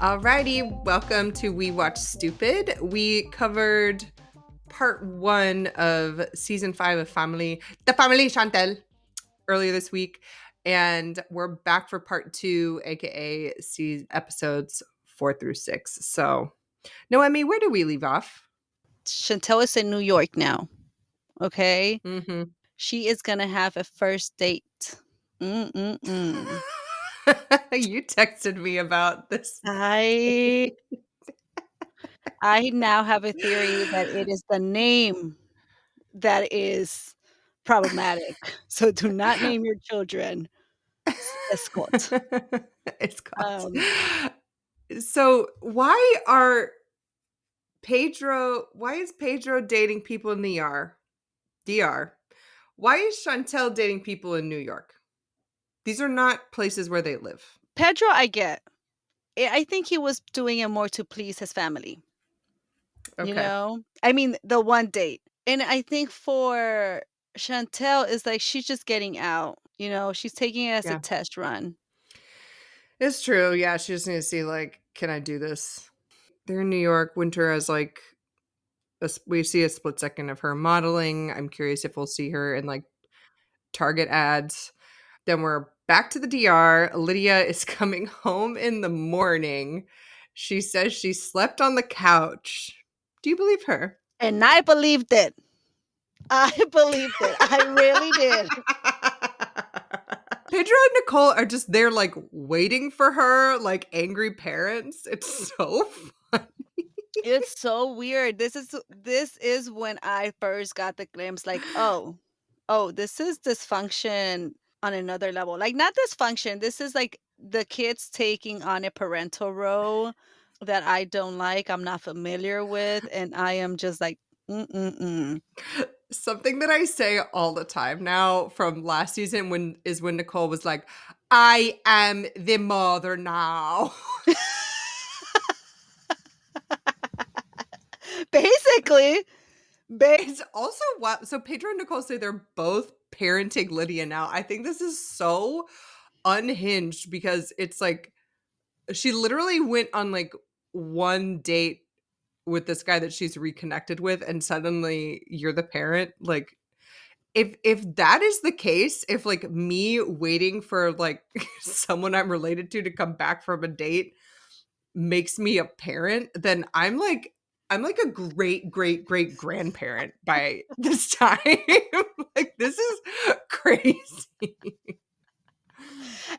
Alrighty, welcome to We Watch Stupid. We covered part 1 of season 5 of the Family Chantel earlier this week, and we're back for part 2, aka episodes 4 through 6. So, Noemi, where do we leave off? Chantel is in New York now. Okay, Mm-hmm. she is gonna have a first date. Mm-mm-mm. You texted me about this. I I now have a theory that it is the name that is problematic. So do not name your children Escort. It's got. Um, So, why is Pedro dating people in the DR? Why is Chantel dating people in New York? These are not places where they live. Pedro, I get. I think he was doing it more to please his family. You Okay. know, I mean, the one date, and I think for Chantel is like she's just getting out. She's taking it as a Yeah. test run. It's true. Yeah, she just needs to see, like, can I do this? They're in New York. Winter has, like, we see a split second of her modeling. I'm curious if we'll see her in, like, Target ads. Then we're back to the DR. Lydia is coming home in the morning. She says she slept on the couch. Do you believe her? And I believed it. I believed it. I really did. Pedro and Nicole are just there, like, waiting for her, like angry parents. It's so fun. It's so weird. This is when I first got the glimpse, like, oh, this is dysfunction on another level. Like, not dysfunction. This is like the kids taking on a parental role that I don't like. I'm not familiar with, and I am just like, mm-mm-mm. Something that I say all the time now from last season when Nicole was like, I am the mother now. Basically, It's also what so Pedro and Nicole say they're both parenting Lydia now. I think this is so unhinged because it's like she literally went on like one date with this guy that she's reconnected with and suddenly you're the parent. Like if that is the case, if like me waiting for like someone I'm related to come back from a date makes me a parent, then I'm like a great great great grandparent by this time. Like this is crazy.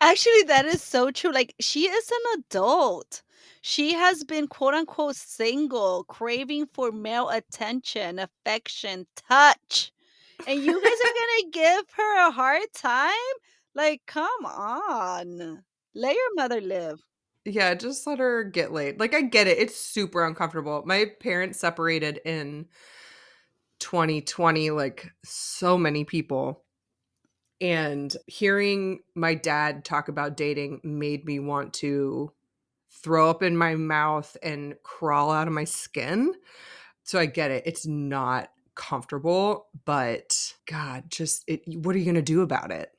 actually, that is so true. Like, she is an adult. She has been quote unquote single, craving for male attention, affection, touch. And you guys are gonna give her a hard time? Like, come on. Let your mother live. Yeah, just let her get laid. Like I get it. It's super uncomfortable. My parents separated in 2020 like so many people. And hearing my dad talk about dating made me want to throw up in my mouth and crawl out of my skin. So I get it. It's not comfortable, but God, what are you going to do about it?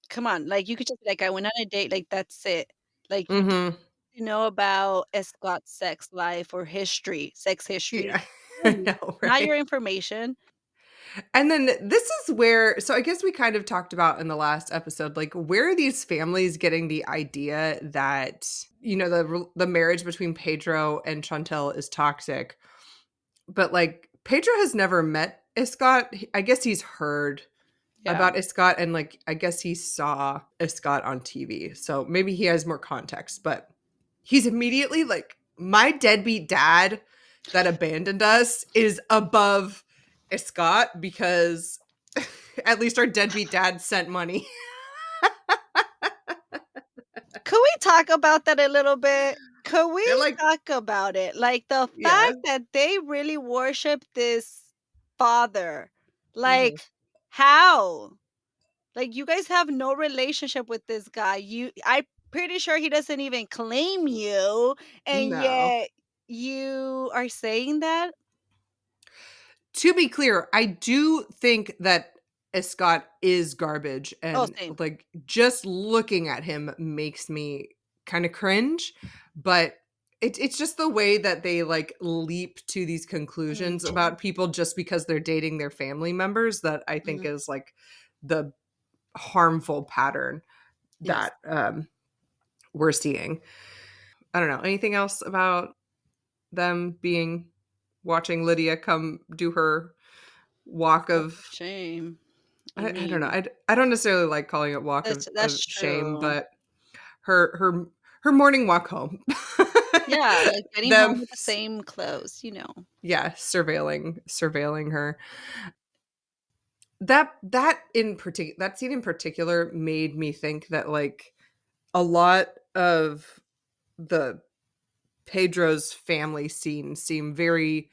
Come on. Like, you could just be like, I went on a date, like, that's it. Like, you Mhm. know about Scott's sex life or history, sex history. Yeah. Tell I me, know, not your right? information. And then this is where I guess we kind of talked about in the last episode, like where are these families getting the idea that, the marriage between Pedro and Chantel is toxic. But like Pedro has never met Escott. I guess he's heard Yeah. about Escott and like I guess he saw Escott on TV. So maybe he has more context, but he's immediately like my deadbeat dad that abandoned us is above Escott because at least our deadbeat dad sent money. Could we talk about that a little bit? Could we They're like, talk about it? Like, the yeah. fact that they really worship this father. Mhm. Like, how? Like, you guys have no relationship with this guy. I'm pretty sure he doesn't even claim you, and No. yet you are saying that? To be clear, I do think that Escott is garbage Oh, and same. like just looking at him makes me kind of cringe, but it's just the way that they like leap to these conclusions Mhm, about people just because they're dating their family members that I think mhm. is like the harmful pattern Yes. that we're seeing. I don't know. Anything else about them being watching Lydia come do her walk Walk of of shame. I I don't know. mean, I don't necessarily like calling it walk of that's shame, true. but her morning walk home. Yeah, like getting home Them with the same clothes, you know. yeah, surveilling her. That scene in particular made me think that like a lot of the Pedro's family scenes seem very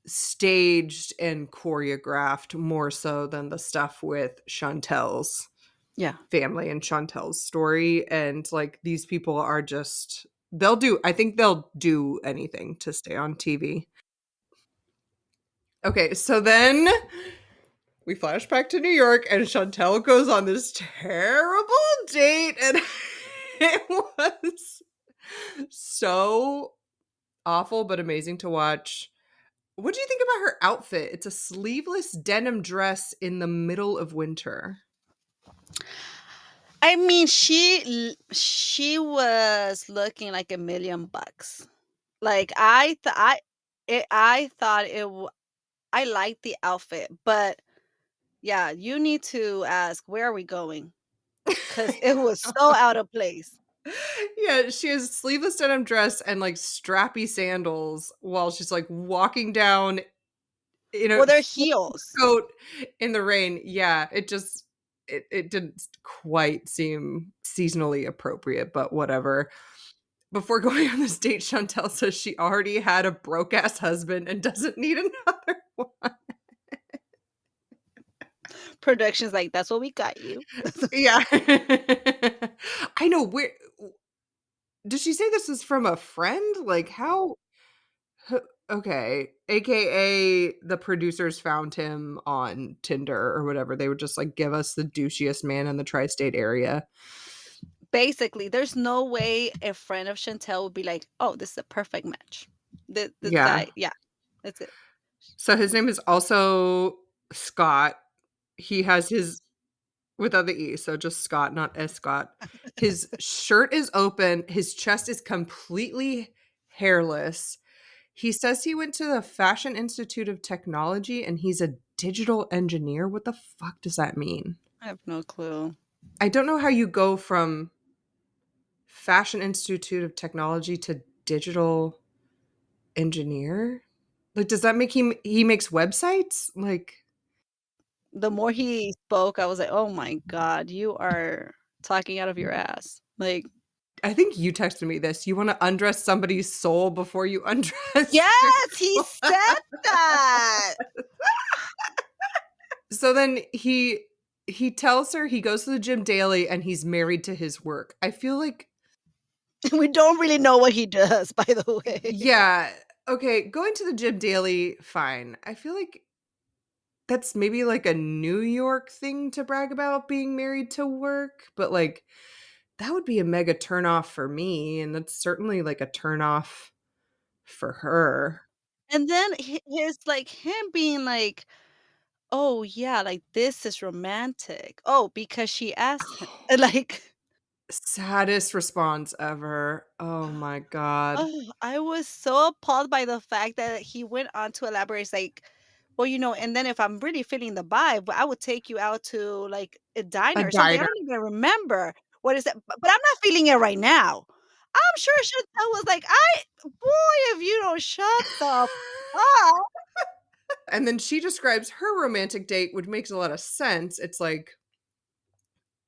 staged and choreographed more so than the stuff with Chantel's Yeah. family and Chantel's story. And like these people are just they'll do anything to stay on TV. Okay, so then we flash back to New York and Chantel goes on this terrible date and it was so awful but amazing to watch. What do you think about her outfit? It's a sleeveless denim dress in the middle of winter. I mean, she was looking like $1,000,000. Like, I thought I liked the outfit, but yeah, you need to ask, "Where are we going?" 'Cause it was so out of place. Yeah, she has sleeveless denim dress and like strappy sandals while she's like walking down in a Well, they're full heels. coat in the rain. Yeah, it didn't quite seem seasonally appropriate, but whatever. Before going on this date, Chantel says she already had a broke ass husband and doesn't need another one. Production's like, "That's what we got you." Yeah. I know where does she say this is from a friend? Like how H okay, AKA the producers found him on Tinder or whatever, they would just, like, give us the douchiest man in the tri-state area. Basically, there's no way a friend of Chantel would be like, "Oh, this is a perfect match." This Yeah. guy yeah, that's it. So his name is also Scott. He has his without the E, so just Scott, not S. Scott. His shirt is open, his chest is completely hairless. He says he went to the Fashion Institute of Technology and he's a digital engineer. What the fuck does that mean? I have no clue. I don't know how you go from Fashion Institute of Technology to digital engineer. Like, does that make he makes websites? Like, The more he spoke, I was like, "Oh my god, you are talking out of your ass." Like, I think you texted me this. You want to undress somebody's soul before you undress their yes, he flesh. said that. So then he tells her he goes to the gym daily and he's married to his work. I feel like We don't really know what he does, by the way. yeah, okay, going to the gym daily, fine. I feel like that's maybe like a New York thing to brag about being married to work, but like that would be a mega turnoff for me, and that's certainly like a turnoff for her. And then his like, him being like, "Oh, yeah, like, this is romantic." Oh, because she asked him. Like, Saddest response ever. Oh my god. oh, I was so appalled by the fact that he went on to elaborate, it's like, "Well, and then if I'm really feeling the vibe, I would take you out to, like, a A diner or something. I diner. don't even remember what is that, but I'm not feeling it right now." I'm sure Chantel was like, boy, if you don't shut the up." And then she describes her romantic date, which makes a lot of sense. It's like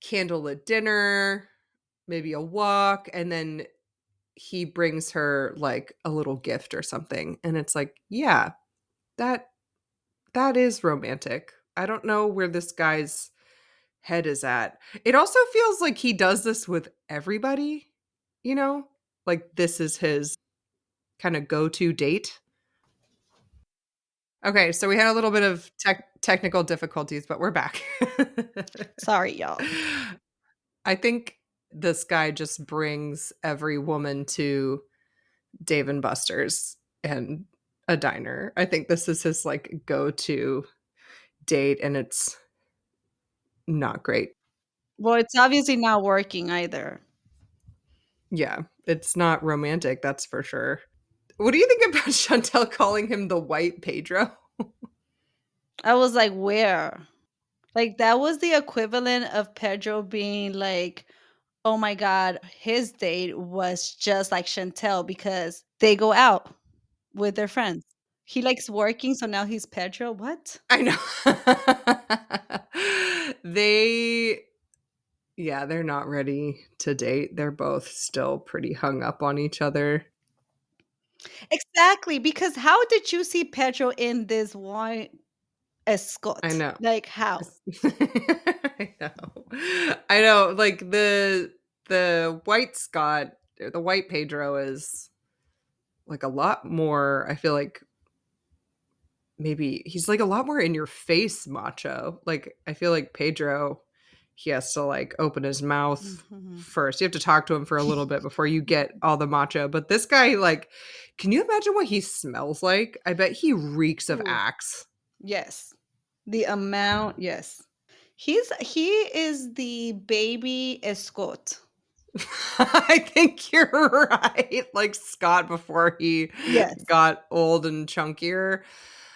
candlelit dinner, maybe a walk, and then he brings her like a little gift or something. And it's like, yeah, that that is romantic. I don't know where this guy's head is at. It also feels like he does this with everybody, you know? Like this is his kind of go-to date. Okay, so we had a little bit of technical difficulties, but we're back. Sorry, y'all. I think this guy just brings every woman to Dave and Buster's and a diner. I think this is his like go-to date, and it's not great. Well, it's obviously not working either. Yeah, it's not romantic, that's for sure. What do you think about Chantel calling him the white Pedro? I was like, "Where?" Like, that was the equivalent of Pedro being like, "Oh my god, his date was just like Chantel because they go out with their friends." He likes working, so now he's Pedro? What? I know. They yeah, they're not ready to date. They're both still pretty hung up on each other. Exactly, because how did you see Pedro in this wine I escort? know. Like, how? I know. I know, like, the white Scott or the white Pedro is, like, a lot more I feel like maybe he's, like, a lot more in your face macho. Like, I feel like Pedro, he has to, like, open his mouth Mhm. first. You have to talk to him for a little bit before you get all the macho, but this guy, like, can you imagine what he smells like? I bet he reeks of Ooh, Axe. yes. The amount, yes. He is the baby escort. I think you're right. Like Scott before he Yes. got old and chunkier.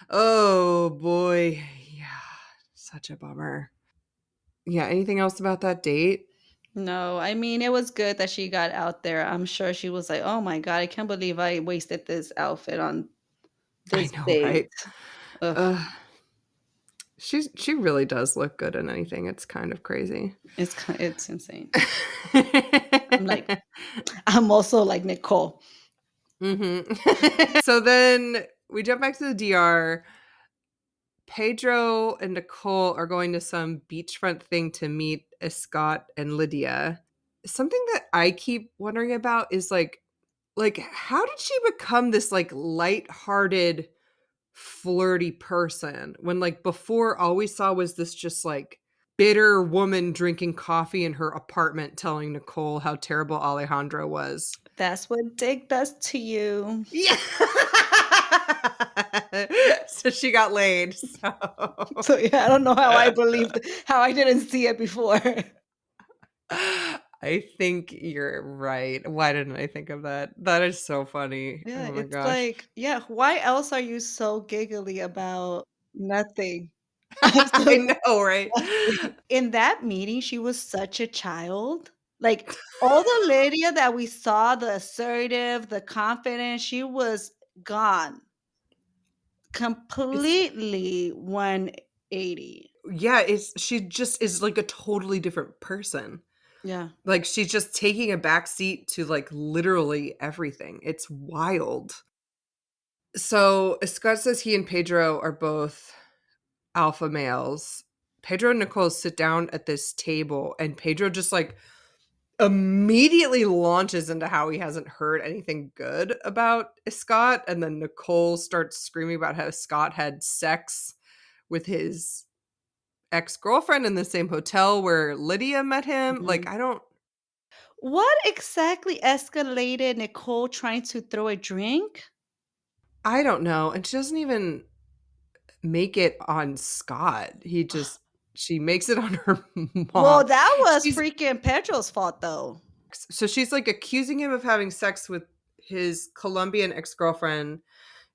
Oh boy. Yeah. Such a bummer. Yeah. Anything else about that date? No, I mean, it was good that she got out there. I'm sure she was like, "Oh my god, I can't believe I wasted this outfit on I this know, date." right? Ugh, Uh, she really does look good in anything. It's kind of crazy. it's insane. I'm like I'm also like Nicole. hmm So then we jump back to the DR. Pedro and Nicole are going to some beachfront thing to meet Scott and Lydia. Something that I keep wondering about is like how did she become this like light-hearted, flirty person when like before all we saw was this just like bitter woman drinking coffee in her apartment telling Nicole how terrible Alejandro was. That's what Dick does to you. Yeah. So she got laid. So So, yeah, I don't know how I didn't see it before. I think you're right. Why didn't I think of that? That is so funny. Yeah, Oh my it's gosh. like, yeah, why else are you so giggly about nothing? I'm I so know, right? in that meeting, she was such a child. Like, all the Lydia that we saw, the assertive, the confident, she was gone. It's Completely 180. yeah, it's she just is like a totally different person. Yeah. Like she's just taking a back seat to like literally everything. It's wild. So Scott says he and Pedro are both alpha males. Pedro and Nicole sit down at this table, and Pedro just like immediately launches into how he hasn't heard anything good about Scott. And then Nicole starts screaming about how Scott had sex with his ex girlfriend in the same hotel where Lydia met him. Like, Mhm. I What exactly escalated Nicole trying to throw a drink? don't know. And she doesn't even make it on Scott. She makes it on her Well, mom. that was She's freaking Pedro's fault, though. so she's like accusing him of having sex with his Colombian ex-girlfriend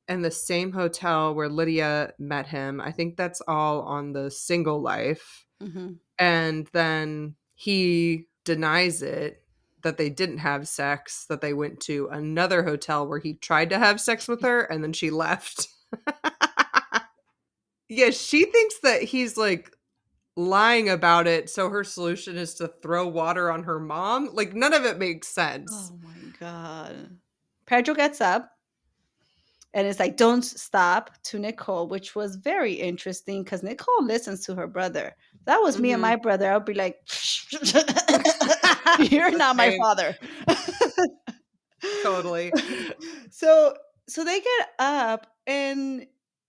in the same hotel where Lydia met him. I think that's all on the single life. Mhm. And then he denies it that they didn't have sex, that they went to another hotel where he tried to have sex with her and then she left. Yeah, she thinks that he's like lying about it, so her solution is to throw water on her mom. Like none of it makes sense. Oh my god. Pedro gets up and it's like, "Don't stop," to Nicole, which was very interesting because Nicole listens to her brother. If that was me and Mhm. my brother, I would be like, "You're not my Same. father." Totally. So so they get up and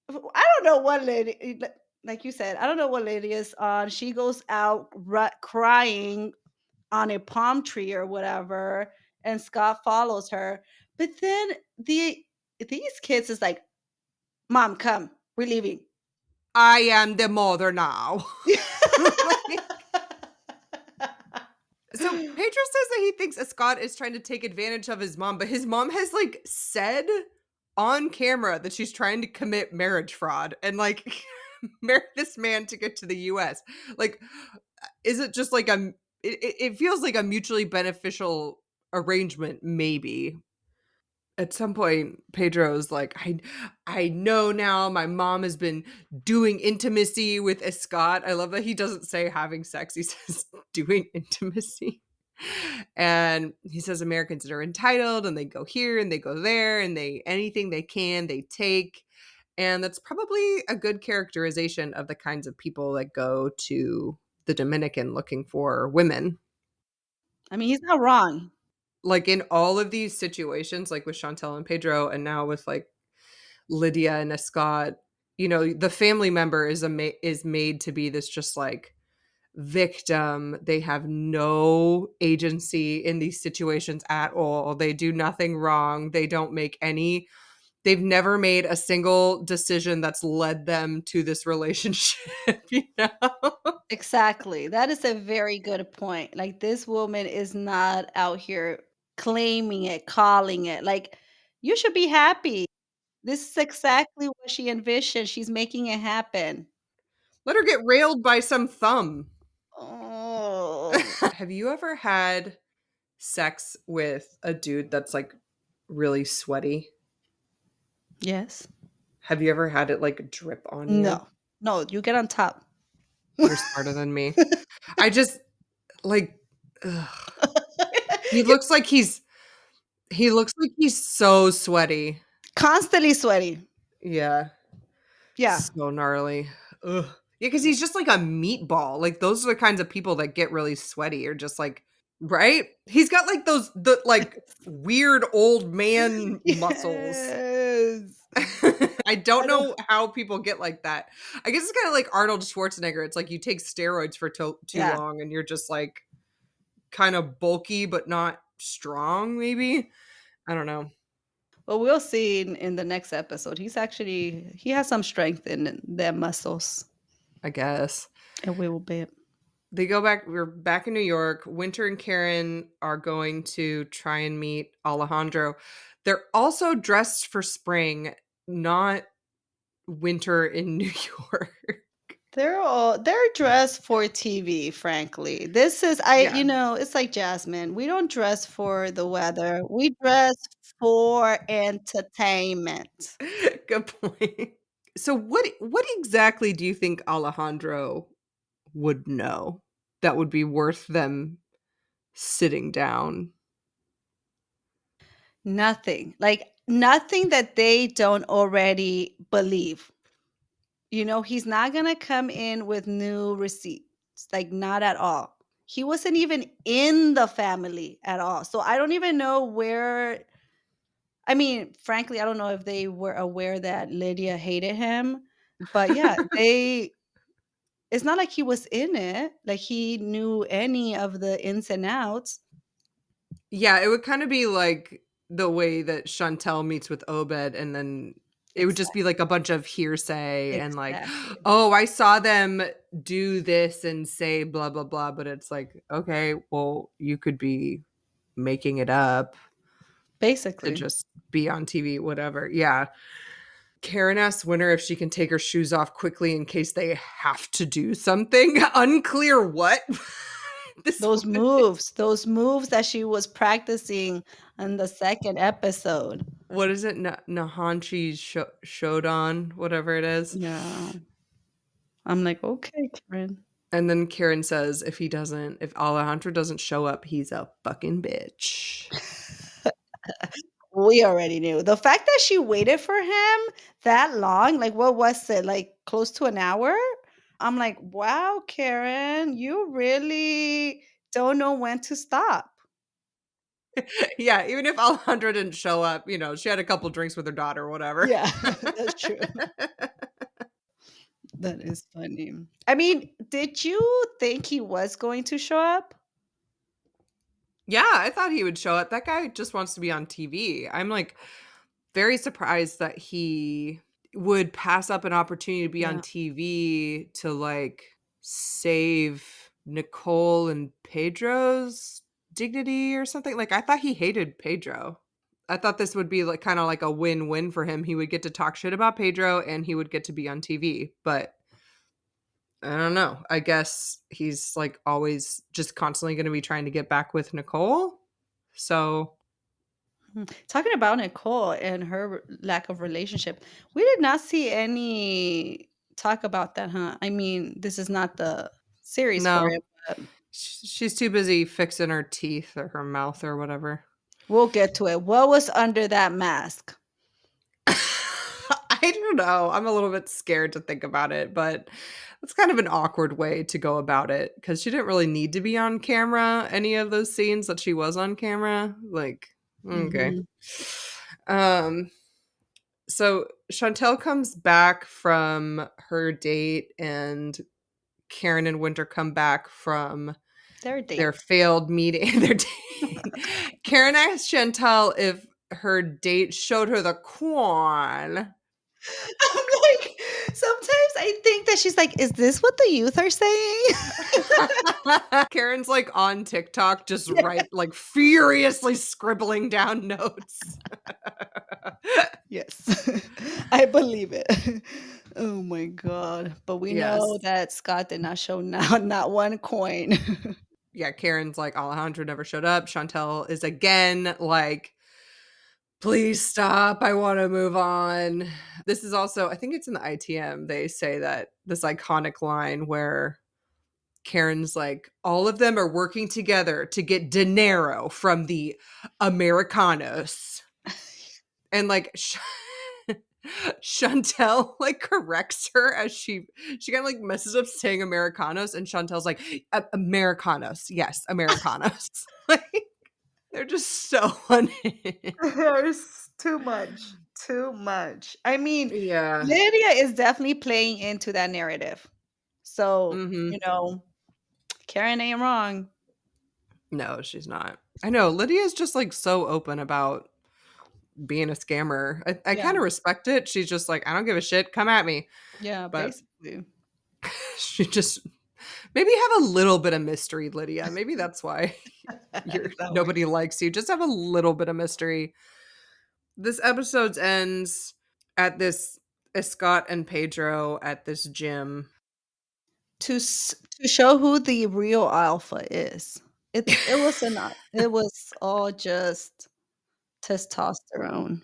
I don't know what lady like you said, I don't know what lady is on. She goes out crying on a palm tree or whatever, and Scott follows her. But then these kids is like, "Mom, come, we're leaving." I am the mother now. Like, so Pedro says that he thinks Scott is trying to take advantage of his mom, but his mom has like said on camera that she's trying to commit marriage fraud and like marry this man to get to the US. Like, is it just like it feels like a mutually beneficial arrangement, maybe. At some point, Pedro's like, I know now my mom has been doing intimacy with a Scott. I love that he doesn't say having sex, he says doing intimacy. And he says Americans are entitled and they go here and they go there and they anything they can, they take. And that's probably a good characterization of the kinds of people that go to the Dominican looking for women. I mean, he's not wrong. Like in all of these situations, like with Chantel and Pedro, and now with like Lydia and Escott, you know, the family member is made to be this just like victim. They have no agency in these situations at all. They do nothing wrong. They've never made a single decision that's led them to this relationship, you know? Exactly. That is a very good point. Like, this woman is not out here claiming it, calling it. Like, you should be happy. This is exactly what she envisioned. She's making it happen. Let her get railed by some thumb. Oh, Have you ever had sex with a dude that's like really sweaty? yes. Have you ever had it like drip on you? No. No, you get on top. You're smarter than me. I just like ugh. He looks like he's so sweaty. Constantly sweaty. Yeah, Yeah. so gnarly. Ugh. Yeah, because he's just like a meatball. Like those are the kinds of people that get really sweaty or just like right? He's got like the like weird old man muscles. Yes. I don't I don't know how people get like that. I guess it's kind of like Arnold Schwarzenegger. It's like you take steroids for too yeah. long and you're just like kind of bulky but not strong, maybe. I don't know. Well, we'll see in the next episode. He has some strength in their muscles, I guess. and we will be. They go back. We're back in New York. Winter and Karen are going to try and meet Alejandro. They're also dressed for spring, not winter in New York. They're dressed for TV, frankly. This is Yeah, it's like Jasmine. We don't dress for the weather. We dress for entertainment. good point. So what exactly do you think Alejandro would know that would be worth them sitting down? Nothing. Like nothing that they don't already believe. He's not going to come in with new receipts. Like not at all. He wasn't even in the family at all. So I don't even know where. I mean, frankly, I don't know if they were aware that Lydia hated him, but yeah, it's not like he was in it, like he knew any of the ins and outs. Yeah, it would kinda be like the way that Chantel meets with Obed, and then it would just be Exactly. like a bunch of hearsay and like, Exactly. "Oh, I saw them do this and say blah, blah, blah," but it's like, "Okay, well, you could be making it up to Basically. just be on TV, whatever." Yeah. Karen asks Winter if she can take her shoes off quickly in case they have to do something. Unclear what this woman Those moves that she was practicing in the second episode. what is it? Nahanchi Shodan, whatever it is. Yeah. I'm like, "Okay, Karen." And then Karen says if Alejandro doesn't show up, he's a fucking bitch. We already knew. The fact that she waited for him that long, like, what was it? Like, close to an hour? I'm like, "Wow, Karen, you really don't know when to stop." Yeah, even if Alejandro didn't show up, you know, she had a couple drinks with her daughter or whatever. Yeah, that's true. That is funny. I mean, did you think he was going to show up? Yeah, I thought he would show up. That guy just wants to be on TV. I'm, like, very surprised that he would pass up an opportunity to be on Yeah. TV to, like, save Nicole and Pedro's dignity or something. Like, I thought he hated Pedro. I thought this would be, like, kinda like a win-win for him. He would get to talk shit about Pedro, and he would get to be on TV, but I don't know. I guess he's, like, always just constantly gonna be trying to get back with Nicole? So Talking about Nicole and her lack of relationship, we did not see any talk about that, huh? I mean, this is not the series for no. it, but She's too busy fixing her teeth or her mouth or whatever. we'll get to it. What was under that mask? I don't know. I'm a little bit scared to think about it, but it's kind of an awkward way to go about it because she didn't really need to be on camera, any of those scenes that she was on camera. Like, okay. Mhm. Um, so Chantel comes back from her date and Karen and Winter come back from Their their date. failed meeting their date. Karen asked Chantel if her date showed her the corn. I'm like, sometimes I think that she's like, "Is this what the youth are saying?" Karen's, like, on TikTok just Yeah. like, furiously scribbling down notes. Yes. I believe it. Oh my god. But we know Yes. that Scott did not show not one coin. Yeah, Karen's like, "Alejandro never showed up." Chantel is again like, "Please stop, I wanna move on." This is also I think it's in the ITM, they say that this iconic line where Karen's like, "All of them are working together to get dinero from the Americanos." And, like, Chantel, like, corrects her as she kinda, like, messes up saying Americanos, and Chantel's like, Americanos, yes, Americanos." Like, they're just so unhinged. There's too much, too much. I mean, Yeah. Lydia is definitely playing into that narrative. So, Mhm. Karen ain't wrong. No, she's not. I know, Lydia's just, like, so open about being a scammer. I Yeah, kinda respect it. She's just like, "I don't give a shit, come at me." yeah, But basically. she just maybe have a little bit of mystery, Lydia. Maybe that's why you're Is that what nobody likes you. Just have a little bit of mystery. This episode ends at this Scott and Pedro at this gym. to show who the real alpha is. It was all just testosterone.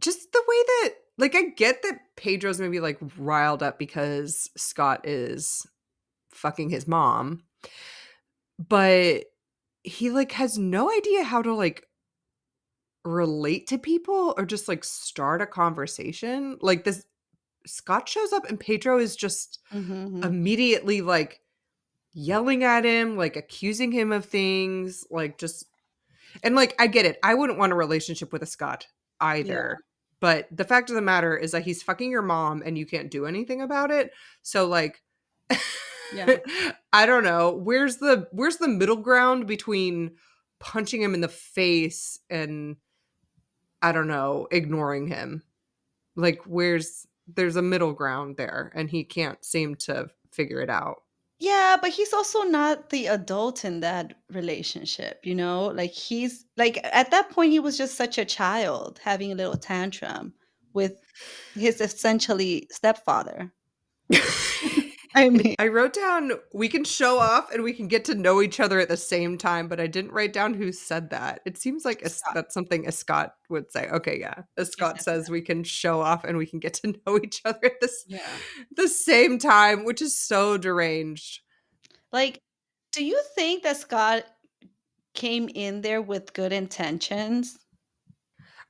Just the way that like, I get that Pedro's maybe, like, riled up because Scott is fucking his mom, but he, like, has no idea how to, like, relate to people or just, like, start a conversation. Like, this Scott shows up and Pedro is just Mhm, mhm. immediately, like, yelling at him, like, accusing him of things, like, just and, like, I get it. I wouldn't want a relationship with a Scott Yeah, either, but the fact of the matter is that he's fucking your mom and you can't do anything about it, so, like, yeah. I don't know, where's the middle ground between punching him in the face and, I don't know, ignoring him? Like, there's a middle ground there, and he can't seem to figure it out. Yeah, but he's also not the adult in that relationship, you know? Like, he's like, at that point, he was just such a child having a little tantrum with his essentially stepfather. I mean, I wrote down, "We can show off and we can get to know each other at the same time," but I didn't write down who said that. It seems like Scott. that's something a Scott would say. Okay, yeah. A He's Scott definitely says we can show off and we can get to know each other at yeah. the same time, which is so deranged. Like, do you think that Scott came in there with good intentions?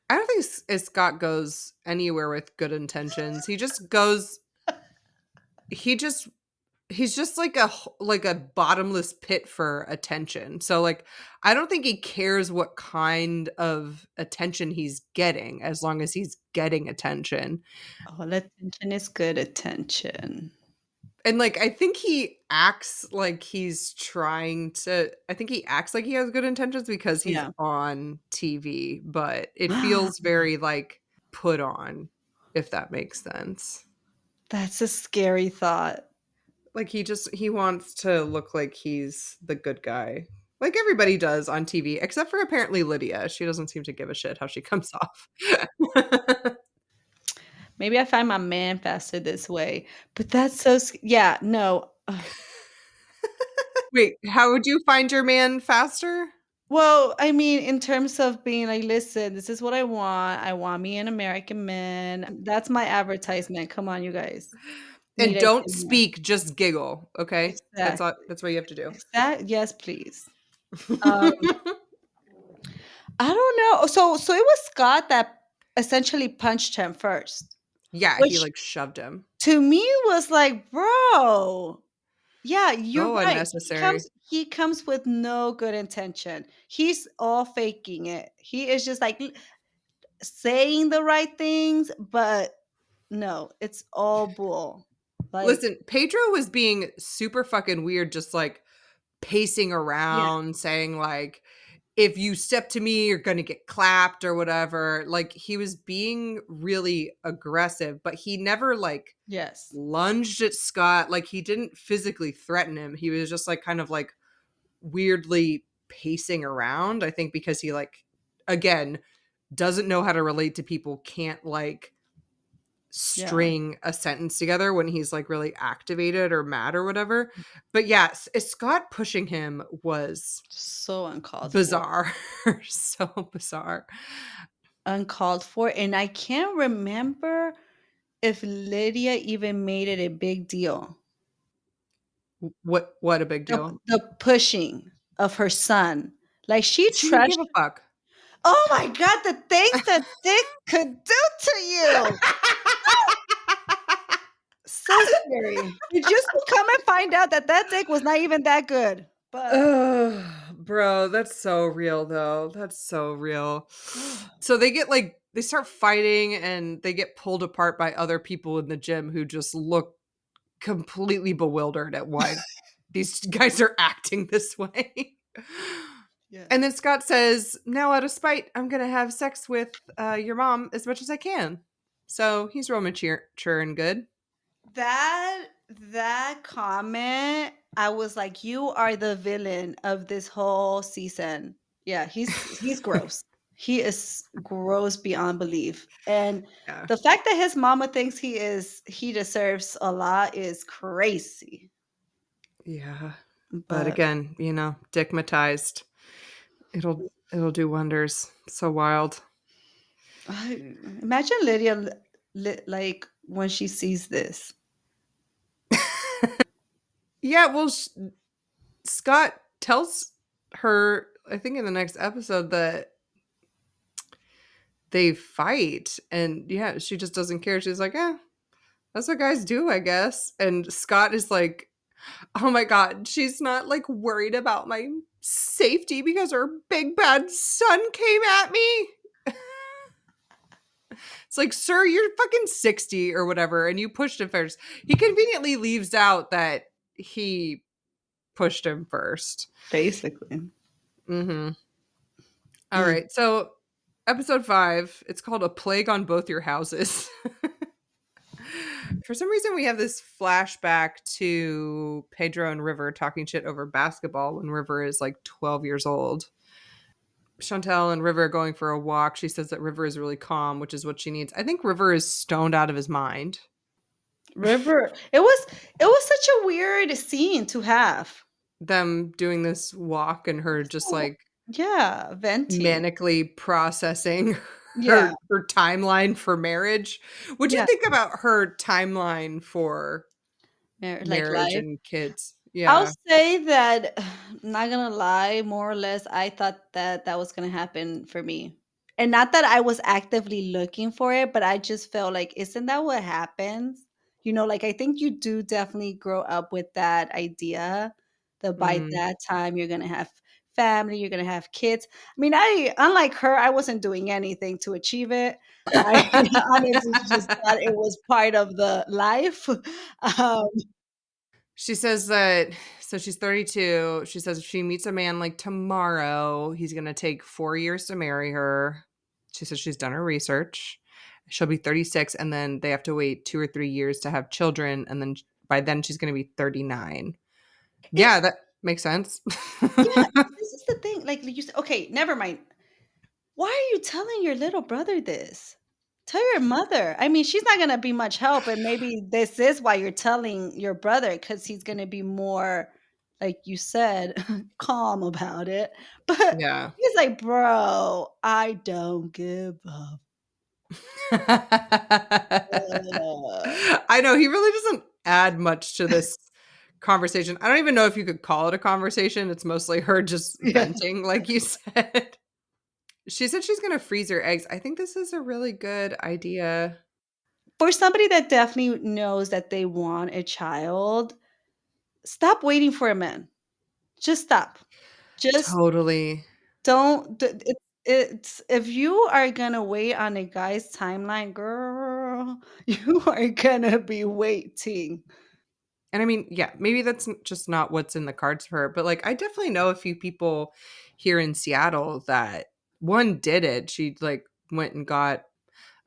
I don't think Scott goes anywhere with good intentions. He just goes he just he's just like like a bottomless pit for attention. So, like, I don't think he cares what kind of attention he's getting as long as he's getting attention. All attention is good attention. And, like, I think he acts like he's trying to I think he acts like he has good intentions because he's Yeah. on TV, but it feels very, like, put on, if that makes sense. That's a scary thought. Like, he wants to look like he's the good guy, like everybody does on TV, except for apparently Lydia. She doesn't seem to give a shit how she comes off. Maybe I find my man faster this way, but that's so yeah, no. Ugh. Wait, how would you find your man faster? Well, I mean, in terms of being like, "Listen, this is what I want. I want me an American man." That's my advertisement. Come on, you guys. Need And to don't get more. speak, just giggle, okay? Exactly. That's what you have to do. Yes, please. Um, I don't know. So it was Scott that essentially punched him first, Yeah, he, which like, shoved him. to me was like, "Bro, yeah, you're So right." unnecessary. He comes with no good intention. He's all faking it. He is just like saying the right things, but no, it's all bull. Like, Listen, Pedro was being super fucking weird, just, like, pacing yeah, around, saying, like, "If you step to me, you're gonna get clapped," or whatever. Like, he was being really aggressive, but he never, like, yes, lunged at Scott, like, he didn't physically threaten him. He was just, like, kind of, like, weirdly pacing around, I think because he, like, again, doesn't know how to relate to people, can't, like, yeah, string a sentence together when he's, like, really activated or mad or whatever. But, yeah, Scott pushing him was so uncalled for. bizarre. So bizarre. Uncalled for, and I can't remember if Lydia even made it a big deal. What a big deal. The pushing of her son. Like, she She didn't trashed. give a fuck. Oh my god, the things that dick could do to you! So scary. You just to come and find out that that dick was not even that good, but Ugh, bro, that's so real though. That's so real. So they get like they start fighting and they get pulled apart by other people in the gym who just look completely bewildered at why these guys are acting this way. And then yes. Scott says, "Now out of spite, I'm gonna have sex with your mom as much as I can." So he's real mature and good. That comment, I was like, "You are the villain of this whole season." Yeah, he's gross. He is gross beyond belief, and Yeah. the fact that his mama thinks he deserves a lot is crazy, Yeah. But but again, digmatized. It'll do wonders. So wild. I imagine Lydia like, when she sees this. Yeah, well, Scott tells her, I think in the next episode, that they fight, and yeah, she just doesn't care. She's like, "Eh, that's what guys do, I guess." And Scott is like, "Oh my god, she's not like worried about my safety because her big bad son came at me." It's like, "Sir, you're fucking 60 or whatever, and you pushed him first." He conveniently leaves out that he pushed him first. Basically. Mhm. All Mm. right. So, episode 5, it's called A Plague on Both Your Houses. For some reason, we have this flashback to Pedro and River talking shit over basketball when River is like 12 years old. Chantel and River are going for a walk. She says that River is really calm, which is what she needs. I think River is stoned out of his mind. River, it was such a weird scene to have. Them doing this walk and her just So like yeah, venting. manically processing Yeah, her timeline for marriage. What'd you yeah, think about her timeline for like, marriage live. and kids? I'll Yeah. say that, not gonna lie, more or less, I thought that that was gonna happen for me. And not that I was actively looking for it, but I just felt like, isn't that what happens? Like, I think you do definitely grow up with that idea that by Mm. that time you're gonna have family, you're gonna have kids. I mean, unlike her, I wasn't doing anything to achieve it. I honestly just thought it was part of the life. Um She says that so she's 32. She says if she meets a man like tomorrow, he's gonna take 4 years to marry her. She says she's done her research. She'll be 36, and then they have to wait 2 or 3 years to have children, and then by then she's gonna be 39. It Yeah, that makes sense. Yeah, this is the thing, like, you said okay, never mind. Why are you telling your little brother this? Tell your mother. I mean, she's not gonna be much help, and maybe this is why you're telling your brother, because he's gonna be more, like you said, calm about it. But Yeah. he's like, "Bro, I don't give a fuck." I know, he really doesn't add much to this conversation. I don't even know if you could call it a conversation, it's mostly her just Yeah. venting, like you said. She said she's gonna freeze her eggs. I think this is a really good idea. For somebody that definitely knows that they want a child, stop waiting for a man. Just stop. Just Totally. don't it's if you are gonna wait on a guy's timeline, girl, you are gonna be waiting. And I mean, yeah, maybe that's just not what's in the cards for her, but, like, I definitely know a few people here in Seattle that one did it. She, like, went and got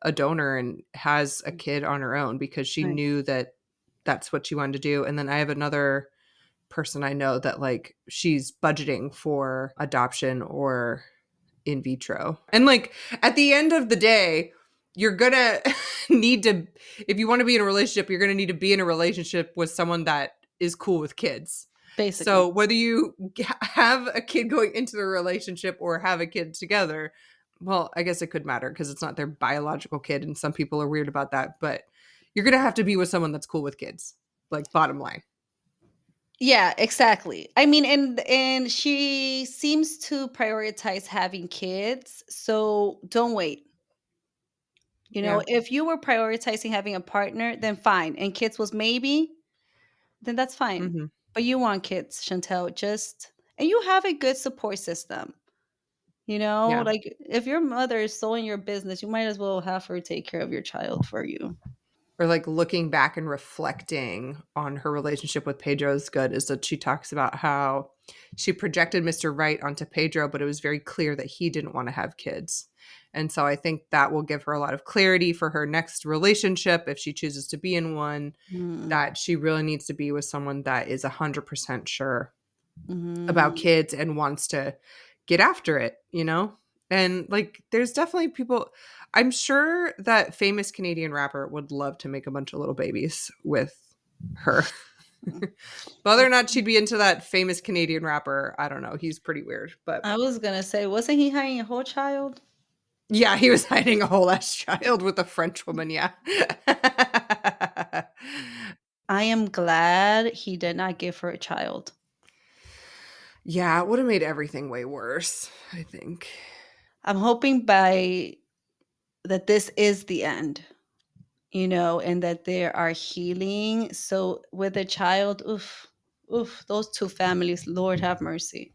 a donor and has a kid on her own because she Nice. knew that that's what she wanted to do, and then I have another person I know that, like, she's budgeting for adoption or in vitro. And, like, at the end of the day, you're gonna need to if you wanna be in a relationship, you're gonna need to be in a relationship with someone that is cool with kids. Basically. So, whether you have a kid going into the relationship or have a kid together, well, I guess it could matter because it's not their biological kid, and some people are weird about that, but you're gonna have to be with someone that's cool with kids, like, bottom line. Yeah, exactly. I mean, and she seems to prioritize having kids, so don't wait. You know, Yeah. if you were prioritizing having a partner, then fine, and kids was maybe, then that's fine. Mhm. But you want kids, Chantel, just and you have a good support system. You know, Yeah. like if your mother is so in your business, you might as well have her take care of your child for you. Or, like, looking back and reflecting on her relationship with Pedro is good, is that she talks about how she projected Mr. Right onto Pedro, but it was very clear that he didn't wanna have kids. And so I think that will give her a lot of clarity for her next relationship if she chooses to be in one, Mm, that she really needs to be with someone that is 100% sure about mhm. kids and wants to get after it, you know? And, like, there's definitely people I'm sure that famous Canadian rapper would love to make a bunch of little babies with her. Whether or not she'd be into that famous Canadian rapper, I don't know, he's pretty weird, but I was gonna say, wasn't he hiding a whole child? yeah, he was hiding a whole ass child with a French woman, yeah. I am glad he did not give her a child. Yeah, it would've made everything way worse, I think. I'm hoping by that this is the end, you know, and that they are healing. So with a child, oof, oof, those two families, Lord have mercy.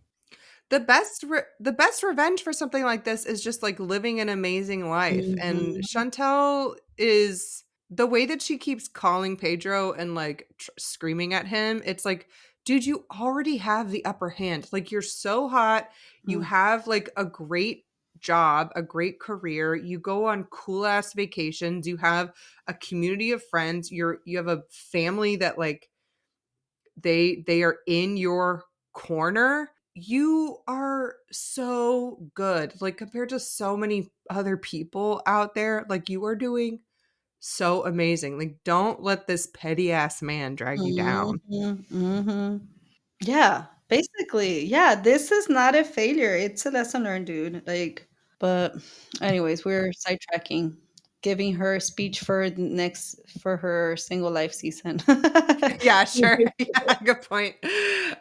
The best revenge for something like this is just, like, living an amazing life, and Mhm, Chantel is the way that she keeps calling Pedro and, like, screaming at him, it's like, "Dude, you already have the upper hand, like, you're so hot, you mm, have, like, a great job, a great career, you go on cool ass vacations, you have a community of friends, you have a family that, like, they are in your corner. You are so good, like, compared to so many other people out there, like, you are doing so amazing, like, don't let this petty ass man drag you down." mhm, mhm. Yeah, basically, yeah, this is not a failure, it's a lesson learned, dude, like but anyways, we're sidetracking, giving her a speech for next for her single life season. Yeah, sure. Yeah, good point.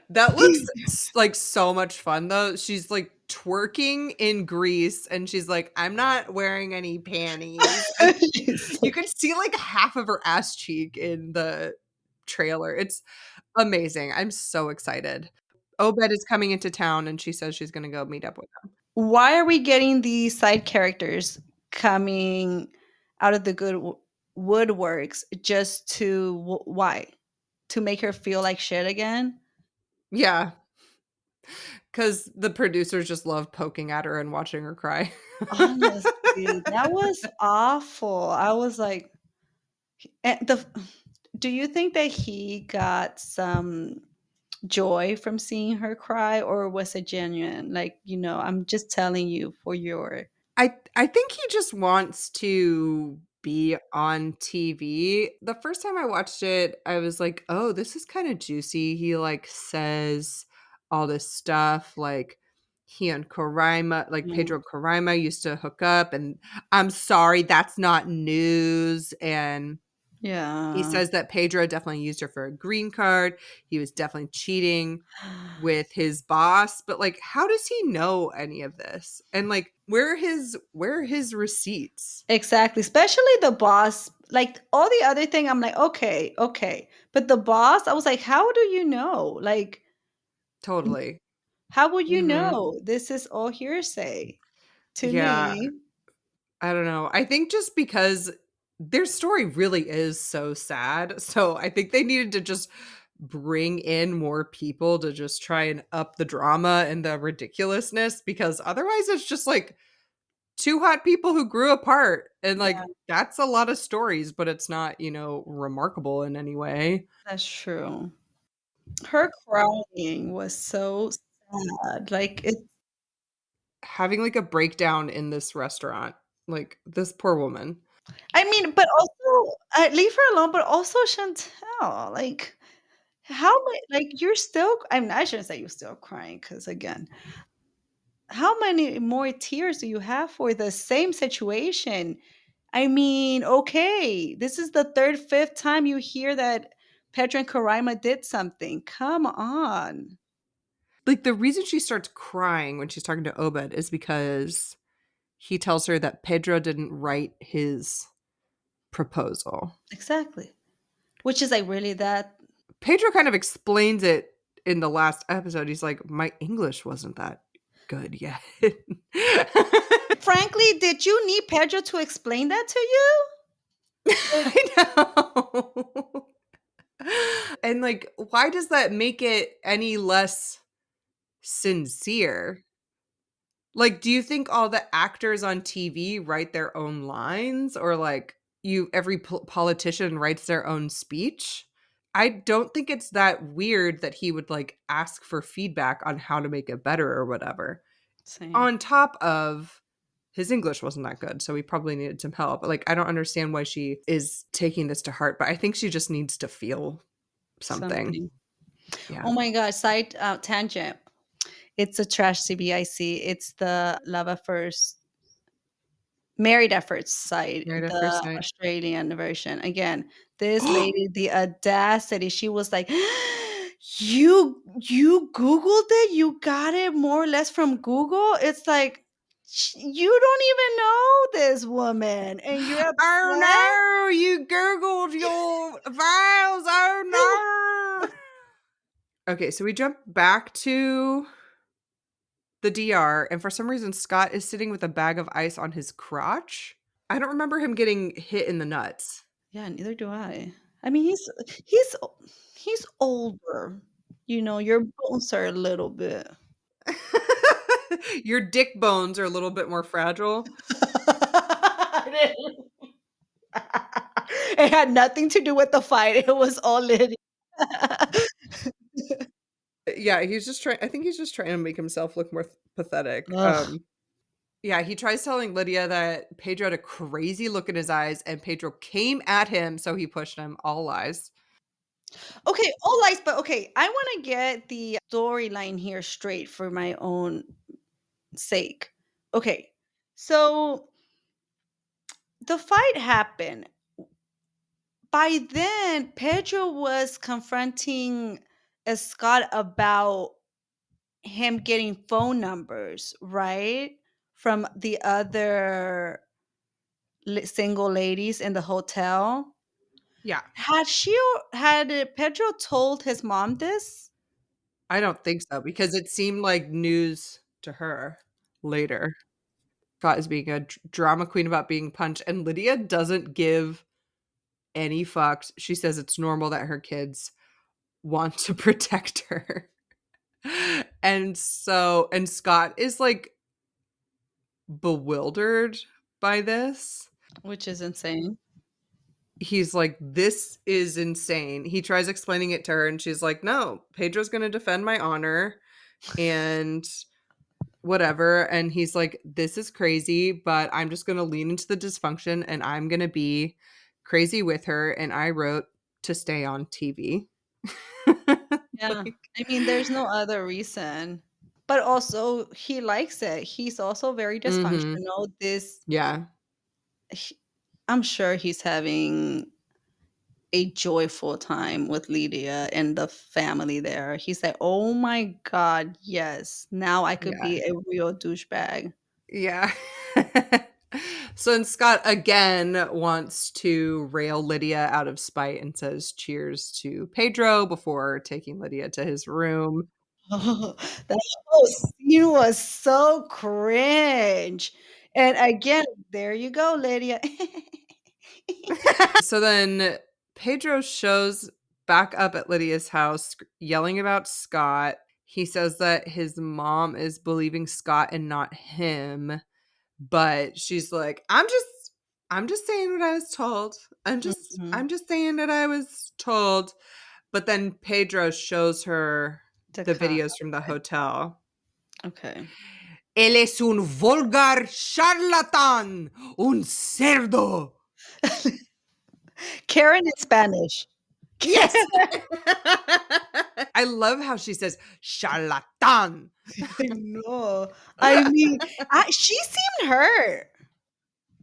That looks like so much fun though. She's like twerking in Greece and she's like, "I'm not wearing any panties." And She's you could see like half of her ass cheek in the trailer. It's amazing. I'm so excited. Obed is coming into town and she says she's gonna go meet up with him. Why are we getting these side characters coming out of the woodworks just to why? to make her feel like shit again. Yeah, because the producers just love poking at her and watching her cry. Honestly, that was awful. I was like, the do you think that he got some joy from seeing her cry, or was it genuine? Like, I'm just telling you for your I think he just wants to be on TV. The first time I watched it, I was like, "Oh, this is kinda juicy." He, like, says all this stuff, like, he and Karaima like, yeah. Pedro Karaima used to hook up, and, "I'm sorry, that's not news," and he Yeah. says that Pedro definitely used her for a green card. He was definitely cheating with his boss, but, like, how does he know any of this? And, like, where are his receipts? Exactly, especially the boss. Like, all the other thing, I'm like, "Okay, okay." But the boss, I was like, "How do you know?" Like, Totally. how would you Mhm. know? This is all hearsay to Yeah, me. I don't know. I think just because their story really is so sad, so I think they needed to just bring in more people to just try and up the drama and the ridiculousness because otherwise it's just, like, 2 hot people who grew apart, and, like, Yeah, that's a lot of stories, but it's not, remarkable in any way. that's true. Her crying was so sad, like, Having, like, a breakdown in this restaurant, like, this poor woman. I mean, but also, leave her alone, but also Chantel, like, how many, like, you're still, I shouldn't say you're still crying, because again, how many more tears do you have for the same situation? I mean, okay, this is the 3rd, 5th time you hear that Petra and Karaima did something. Come on. Like, the reason she starts crying when she's talking to Obed is because he tells her that Pedro didn't write his proposal. Exactly. Which is, like, really that. Pedro kind of explains it in the last episode. He's like, "My English wasn't that good yet." Frankly, did you need Pedro to explain that to you? Like, I know. And, like, why does that make it any less sincere? Like, do you think all the actors on TV write their own lines or, like, every politician writes their own speech? I don't think it's that weird that he would, like, ask for feedback on how to make it better or whatever. same, On top of his English wasn't that good, so he probably needed some help. Like, I don't understand why she is taking this to heart, but I think she just needs to feel something. something. Yeah. Oh my god, side, tangent. It's a trash CBIC. It's the Love at First Married at First Sight, Married at First the Sight. Australian version. Again, this lady, the audacity, she was like, "You Googled it? You got it more or less from Google?" It's like, you don't even know this woman, and you're Oh, upset? no, you Googled your files, oh, no. Okay, so we jump back to the DR, and for some reason, Scott is sitting with a bag of ice on his crotch. I don't remember him getting hit in the nuts. Yeah, neither do I. I mean, he's he's older. Your bones are a little bit. Your dick bones are a little bit more fragile. It had nothing to do with the fight. It was all Lydia. Yeah, I think he's just trying to make himself look more pathetic. Ugh. Yeah, he tries telling Lydia that Pedro had a crazy look in his eyes and Pedro came at him, so he pushed him. All lies. Okay, all lies, but okay, I wanna get the storyline here straight for my own sake. Okay, so the fight happened. By then, Pedro was confronting, Scott about him getting phone numbers, right? From the other single ladies in the hotel. Yeah, Had Pedro told his mom this? I don't think so because it seemed like news to her later. Scott is being a drama queen about being punched, and Lydia doesn't give any fucks. She says it's normal that her kids want to protect her. And Scott is, like, bewildered by this. Which is insane. He's like, "This is insane." He tries explaining it to her, and she's like, "No, Pedro's gonna defend my honor and whatever." And he's like, "This is crazy, but I'm just gonna lean into the dysfunction, and I'm gonna be crazy with her." And I wrote, "To stay on TV." Yeah. Like, I mean, there's no other reason. But also, he likes it. He's also very mhm. dysfunctional. Yeah. He I'm sure he's having a joyful time with Lydia and the family there. He's like, "Oh my god, yes. Now I could Yeah. be a real douchebag." Yeah. So and Scott again wants to rail Lydia out of spite and says cheers to Pedro before taking Lydia to his room. Oh, that whole scene was so cringe. And again, there you go, Lydia. So then Pedro shows back up at Lydia's house yelling about Scott. He says that his mom is believing Scott and not him, but she's like, I'm just saying what I was told. Mhm. I'm just saying that I was told." But then Pedro shows her To the con videos from the hotel. okay. "Él es un vulgar charlatán, un cerdo." Karen in Spanish. Yes. I love how she says charlatan. I know. I mean, she seemed hurt,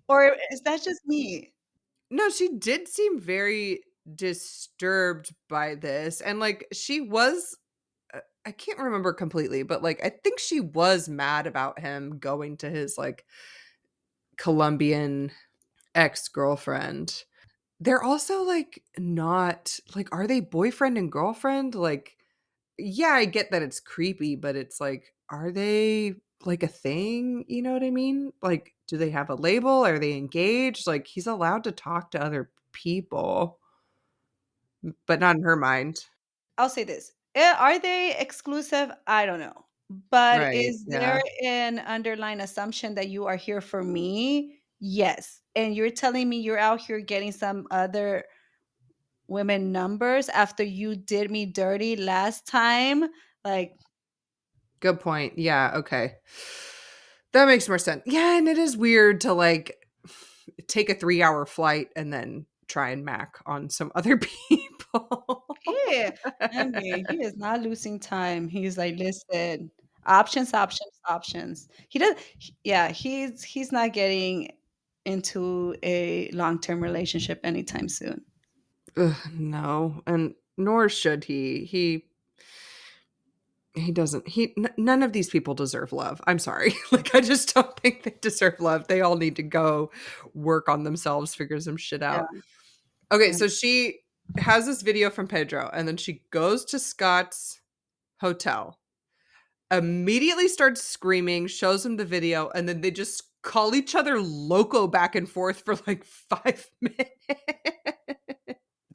or is that just me? No, she did seem very disturbed by this, and, like, she was I can't remember completely, but, like, I think she was mad about him going to his, like, Colombian ex-girlfriend. They're also, like, not like, are they boyfriend and girlfriend? Like, yeah, I get that it's creepy, but it's like, are they, like, a thing? You know what I mean? Like, do they have a label? Are they engaged? Like, he's allowed to talk to other people, but not in her mind. I'll say this. Are they exclusive? I don't know. But Right, is there yeah. an underlying assumption that you are here for me? Yes. And you're telling me you're out here getting some other women numbers after you did me dirty last time? Like, Good point. Yeah, okay. That makes more sense. Yeah, and it is weird to, like, take a 3-hour flight and then try and mac on some other people. yeah. I mean, he is not losing time. He's like, listen, options, options, options. Yeah, he's not getting into a long-term relationship anytime soon. Ugh, no, and nor should he. He doesn't none of these people deserve love. I'm sorry. Like, I just don't think they deserve love. They all need to go work on themselves, figure some shit Yeah, out. Okay, yeah. so she has this video from Pedro, and then she goes to Scott's hotel, immediately starts screaming, shows him the video, and then they just call each other loco back and forth for, like, 5 minutes.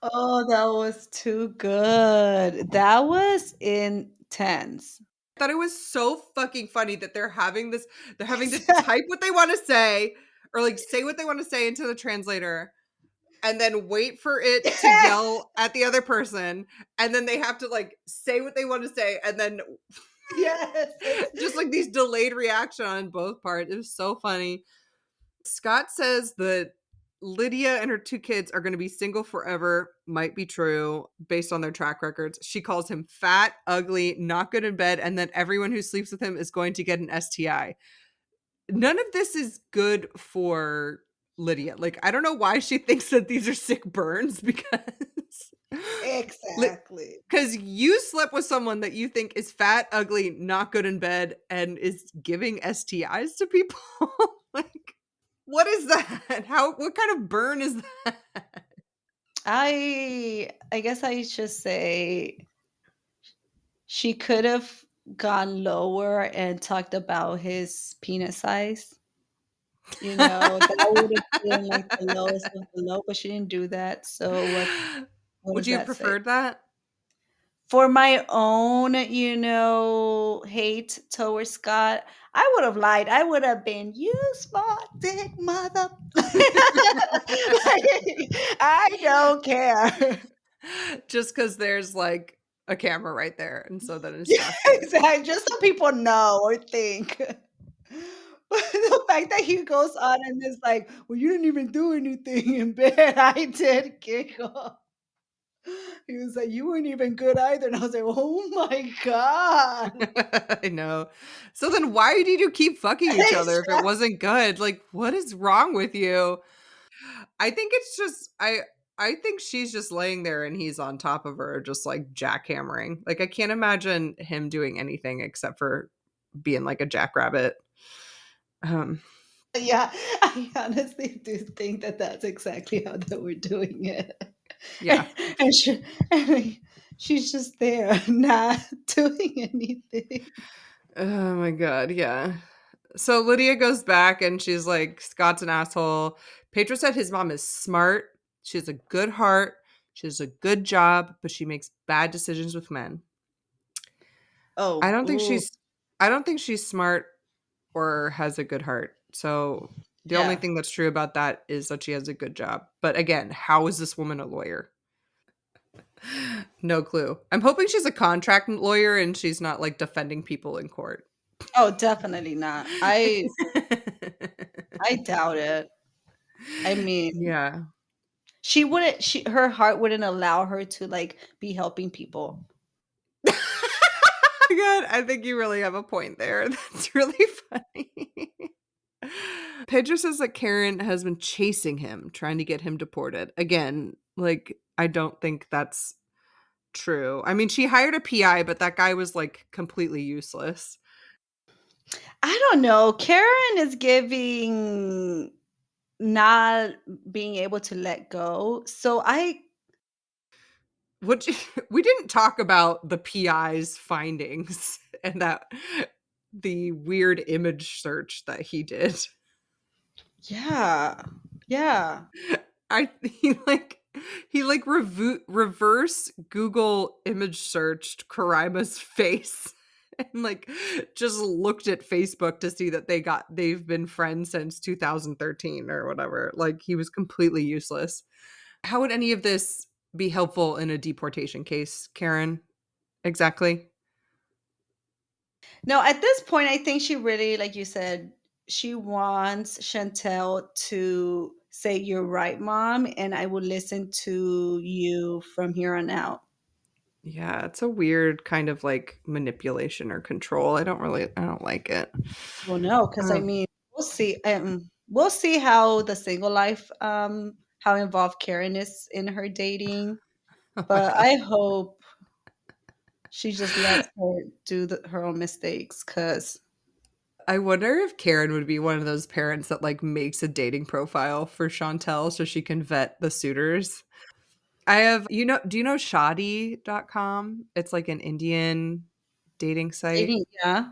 Oh, that was too good. That was intense. Thought it was so fucking funny that they're having to type what they wanna say or, like, say what they wanna say into the translator and then wait for it to yell at the other person, and then they have to, like, say what they wanna say, and then Yes, just, like, these delayed reaction on both parts. It was so funny. Scott says that Lydia and her 2 kids are gonna be single forever, might be true based on their track records. She calls him fat, ugly, not good in bed, and that everyone who sleeps with him is going to get an STI. None of this is good for Lydia. Like, I don't know why she thinks that these are sick burns because exactly. because you slept with someone that you think is fat, ugly, not good in bed, and is giving STIs to people. Like, what is that? How what kind of burn is that? I guess I should say she could have gone lower and talked about his penis size. That would have been like the lowest of the low, but she didn't do that. So what Would does you have that say? preferred that? For my own, hate towards Scott, I would have lied. I would have been, "You smart dick mother." I don't care. Just because there's, like, a camera right there, and so then it's Yeah, documented. exactly, just so people know or think. But the fact that he goes on and is like, "Well, you didn't even do anything in bed." I did giggle. He was like, "You weren't even good either." And I was like, "Oh my god." I know. So then why did you keep fucking each other if it wasn't good? Like, what is wrong with you? I think it's just I think she's just laying there and he's on top of her just, like, jackhammering. Like, I can't imagine him doing anything except for being like a jackrabbit. Um, Yeah, I honestly do think that that's exactly how they were doing it. yeah. And and she's just there, not doing anything. Oh my god, yeah. So Lydia goes back and she's like, "Scott's an asshole." Pedro said his mom is smart, she has a good heart, she has a good job, but she makes bad decisions with men. I Oh, don't think ooh, she's I don't think she's smart or has a good heart. So the only yeah. thing that's true about that is that she has a good job. But again, how is this woman a lawyer? No clue. I'm hoping she's a contract lawyer and she's not like defending people in court. Oh, definitely not. I doubt it. I mean, Yeah. her heart wouldn't allow her to, like, be helping people. Oh my god, I think you really have a point there. That's really funny. Pedro says that Karen has been chasing him, trying to get him deported. Again, like, I don't think that's true. I mean, she hired a PI, but that guy was, like, completely useless. I don't know. Karen is giving not being able to let go. So Which we didn't talk about the PI's findings and that the weird image search that he did. yeah. Yeah. I he like reverse Google image searched Karaima's face and like just looked at Facebook to see that they've been friends since 2013 or whatever. Like he was completely useless. How would any of this be helpful in a deportation case, Karen? Exactly. No, at this point, I think she really, like you said, she wants Chantel to say, "You're right, mom, and I will listen to you from here on out." Yeah, it's a weird kind of like manipulation or control. I don't like it. Well, no, because I Um, mean, we'll see how the single life, how involved Karen is in her dating. oh my But god. I hope she just lets her do her own mistakes. Cause I wonder if Karen would be one of those parents that like makes a dating profile for Chantel so she can vet the suitors. I have do you know Shadi.com? It's like an Indian dating site. dating, yeah,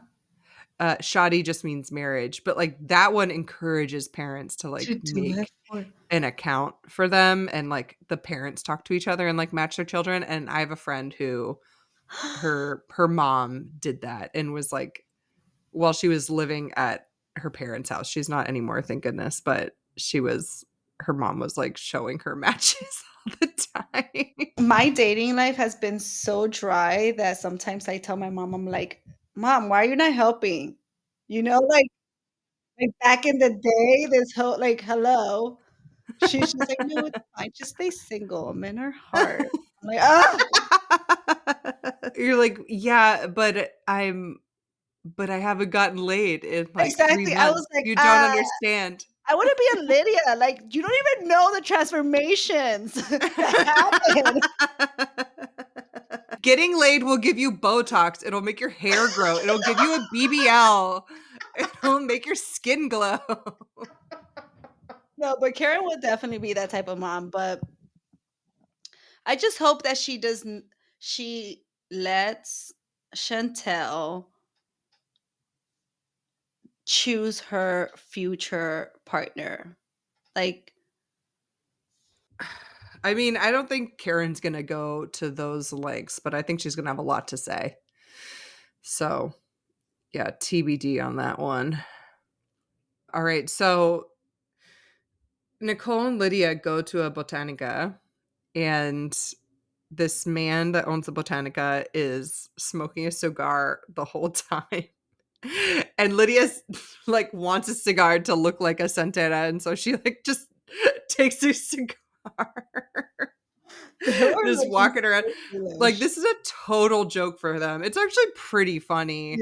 Shadi just means marriage, but like that one encourages parents to to like do it make for an account for them and like the parents talk to each other and like match their children. And I have a friend who her mom did that and was like while she was living at her parents' house. She's not anymore, thank goodness, but her mom was like showing her matches all the time. My dating life has been so dry that sometimes I tell my mom, I'm like, "Mom, why are you not helping?" Like back in the day, this whole like, hello. She's just like, "No, it's fine. Just stay single. Men are hard." I'm like, "Ah!" You're like, yeah, but I haven't gotten laid in like 3 Exactly. I months. was like, You don't understand. I wanna be a Lydia, like, you don't even know the transformations that happen." Getting laid will give you Botox, it'll make your hair grow, it'll give you a BBL, it'll make your skin glow. No, but Karen would definitely be that type of mom, but I just hope that she lets Chantel choose her future partner. Like, I mean, I don't think Karen's gonna go to those lengths, but I think she's gonna have a lot to say. So, yeah, TBD on that one. All right, so Nicole and Lydia go to a botanica, and this man that owns the botanica is smoking a cigar the whole time. And Lydia's like wants a cigar to look like a Santana, and so she like just takes a cigar. They were Just looking walking around. so Like, foolish. this is a total joke for them. It's actually pretty Yeah. funny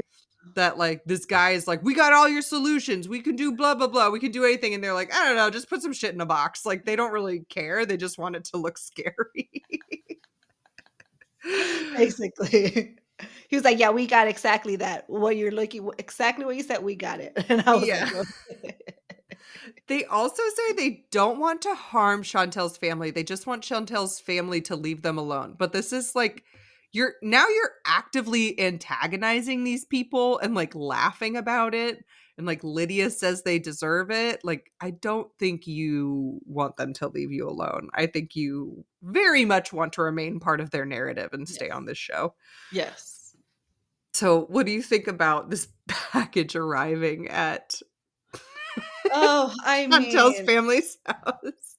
that, like, this guy is like, "We got all your solutions. We can do blah, blah, blah. We can do anything." And they're like, "I don't know, just put some shit in a box." Like, they don't really care. They just want it to look scary. Basically. He was like, "Yeah, we got exactly that. What you're looking exactly what you said, we got it." And I was like, Yeah. "Okay." They also say they don't want to harm Chantel's family. They just want Chantel's family to leave them alone. But this is like you're actively antagonizing these people and like laughing about it. And like Lydia says they deserve it. Like, I don't think you want them to leave you alone. I think you very much want to remain part of their narrative and stay Yes. on this show. Yes. So, what do you think about this package arriving at Oh, Chantel's family's house?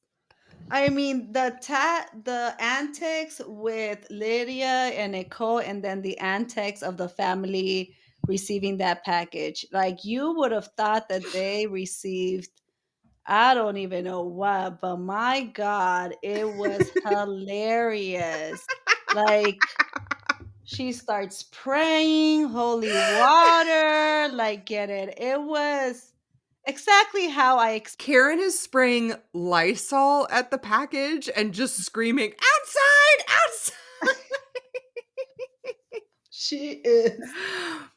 the antics with Lydia and Nicole, and then the antics of the family receiving that package. Like, you would have thought that they received, I don't even know what, but my God, it was hilarious. Like, she starts praying, holy water, like, get it. It was exactly how I Karen is spraying Lysol at the package and just screaming, "Outside! she is. Outside!"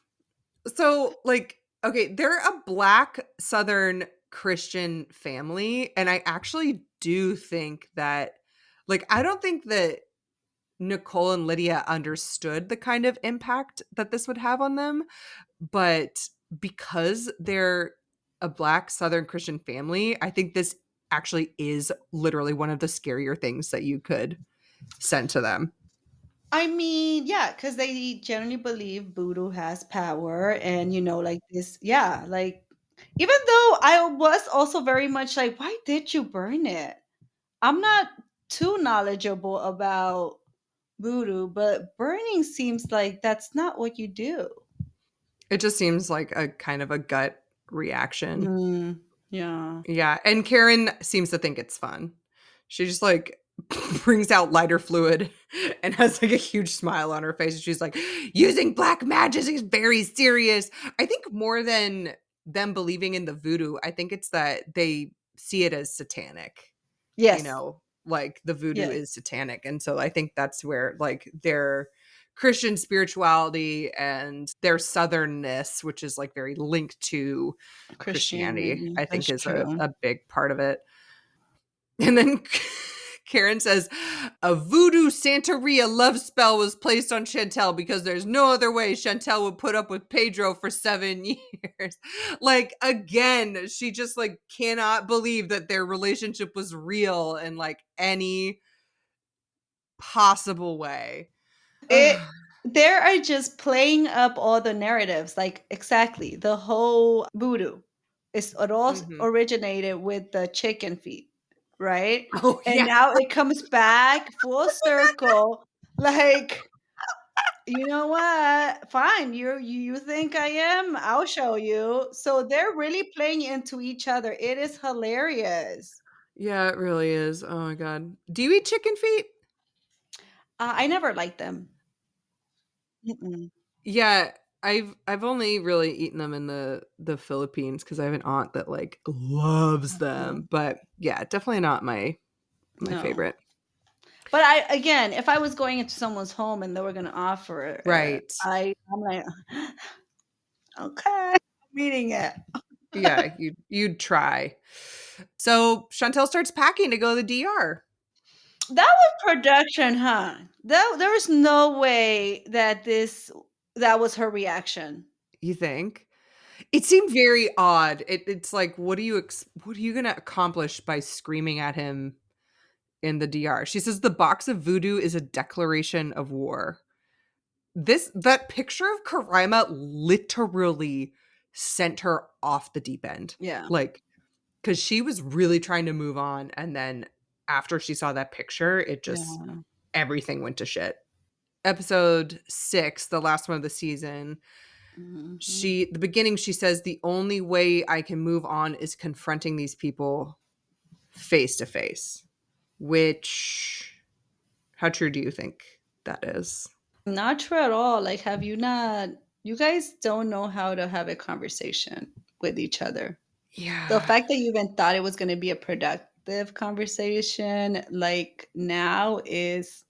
So, like, okay, they're a Black Southern Christian family, and I actually do think that like, I don't think that Nicole and Lydia understood the kind of impact that this would have on them, but because they're a Black Southern Christian family, I think this actually is literally one of the scarier things that you could send to them. Yeah, because they generally believe voodoo has power, and like this, yeah, like, even though I was also very much like, why did you burn it? I'm not too knowledgeable about voodoo, but burning seems like that's not what you do. It just seems like a kind of a gut reaction. Mm, yeah. Yeah, and Karen seems to think it's fun. She just, like, brings out lighter fluid and has, like, a huge smile on her face, and she's like, "Using black magic is very serious." I think more than them believing in the voodoo, I think it's that they see it as satanic, Yes. like, the voodoo Yes. is satanic, and so I think that's where, like, their Christian spirituality and their southernness, which is, like, very linked to Christianity, Christianity. I That's think is a true. a big part of it. And then Karen says, "A voodoo Santeria love spell was placed on Chantel because there's no other way Chantel would put up with Pedro for 7 years." Like, again, she just, like, cannot believe that their relationship was real in, like, any possible way. It They are just playing up all the narratives, like, exactly. The whole voodoo it all Mhm. originated with the chicken feet, right? Oh, And yeah. now it comes back full circle. Like, you know what? Fine, you think I am? I'll show you. So they're really playing into each other. It is hilarious. Yeah, it really is. Oh my god. Do you eat chicken feet? I never liked them. Mm-mm. Yeah, I've only really eaten them in the Philippines because I have an aunt that, like, loves Uh-huh. them, but, yeah, definitely not my No. favorite. But again, if I was going into someone's home and they were gonna offer it, Right. I'm like, "Okay, I'm eating it." Yeah, you'd try. So, Chantel starts packing to go to the DR, That was production, huh? There was no way that that was her reaction. you think? It seemed very odd. It's like, what are you gonna accomplish by screaming at him in the DR. She says the box of voodoo is a declaration of war. That picture of Karima literally sent her off the deep end. Yeah. Like, because she was really trying to move on, and then after she saw that picture, it just Yeah. everything went to shit. Episode 6, the last one of the season, Mhm. the beginning, she says, "The only way I can move on is confronting these people face to face." Which, how true do you think that is? Not true at all. Like, have you not you guys don't know how to have a conversation with each other. The Yeah. fact that you even thought it was gonna be a productive conversation, like, now is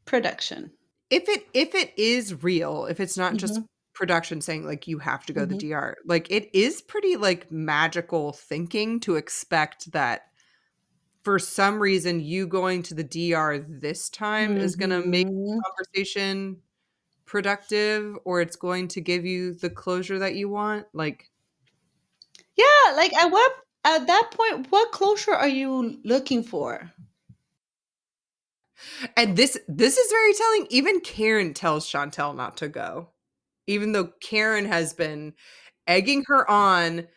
production. If it is real, if it's not just Mhm, production saying, like, you have to go to the mhm, DR, like, it is pretty, like, magical thinking to expect that for some reason, you going to the DR this time is gonna make mhm. the conversation productive, or it's going to give you the closure that you want, like, Yeah, like, at that point, what closure are you looking for? and this is very telling. Even Karen tells Chantel not to go, even though Karen has been egging her on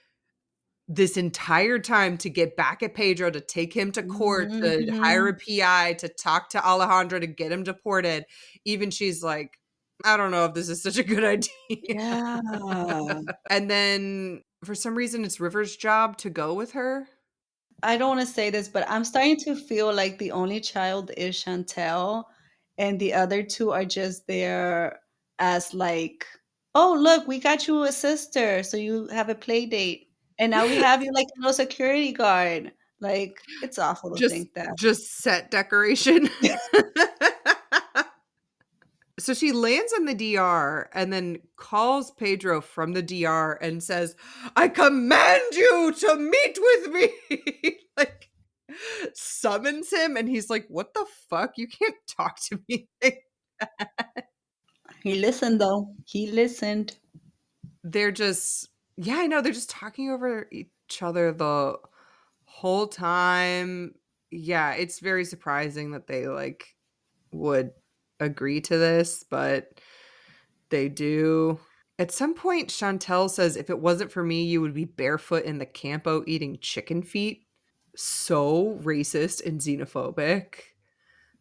this entire time to get back at Pedro, to take him to court, to hire a Mhm. PI, to talk to Alejandra to get him deported. Even she's like, "I don't know if this is such a good idea." Yeah. And then for some reason, it's River's job to go with her. I don't wanna say this, but I'm starting to feel like the only child is Chantel, and the other 2 are just there as, like, "Oh, look, we got you a sister, so you have a play date, and now we have you like a little security guard." Like, it's awful to Just think that. just set decoration. So she lands in the DR and then calls Pedro from the DR and says, "I command you to meet with me." Like, summons him, and he's like, "What the fuck? You can't talk to me." He listened, though. He listened. They're just, yeah, I know, they're just talking over each other the whole time. Yeah, it's very surprising that they, like, would agree to this, but they do. At some point, Chantel says, "If it wasn't for me, you would be barefoot in the campo eating chicken feet." So racist and xenophobic.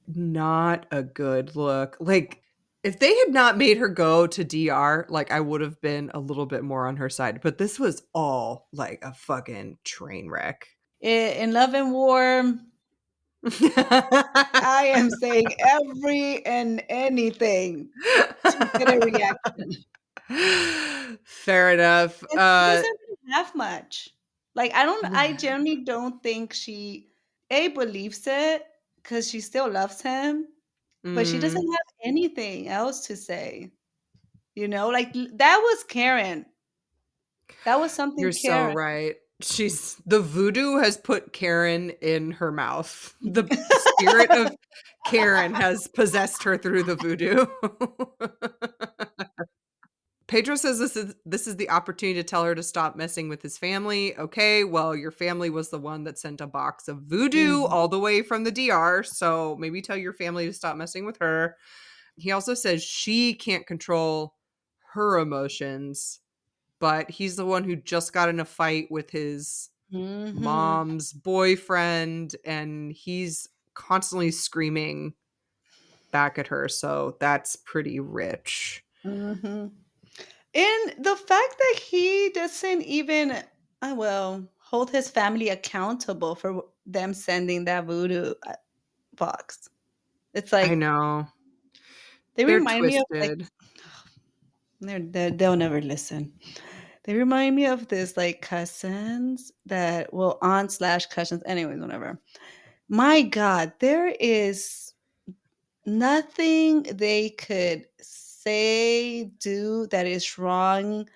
Not a good look. Like, if they had not made her go to DR, like, I would have been a little bit more on her side, but this was all, like, a fucking train wreck. In Love and War, I am saying every and anything to get a reaction. Fair enough. And she doesn't really have much. Like, I generally don't think she, A, believes it because she still loves him, but she doesn't Mm. have anything else to say, Like, that was Karen. That was You're something so Karen. right. The voodoo has put Karen in her mouth. The spirit of Karen has possessed her through the voodoo. Pedro says this is the opportunity to tell her to stop messing with his family. Okay, well, your family was the one that sent a box of voodoo Mhm, all the way from the DR, so maybe tell your family to stop messing with her. He also says she can't control her emotions, but he's the one who just got in a fight with his mhm, mom's boyfriend, and he's constantly screaming back at her, so that's pretty rich. mhm. And the fact that he doesn't even, well, hold his family accountable for them sending that voodoo, box. It's I like know. they They're remind me of, like, twisted. they'll never listen. They remind me of this, like, cousins that, well, aunts/cousins, anyways, whatever. My God, there is nothing they could say, do that is wrong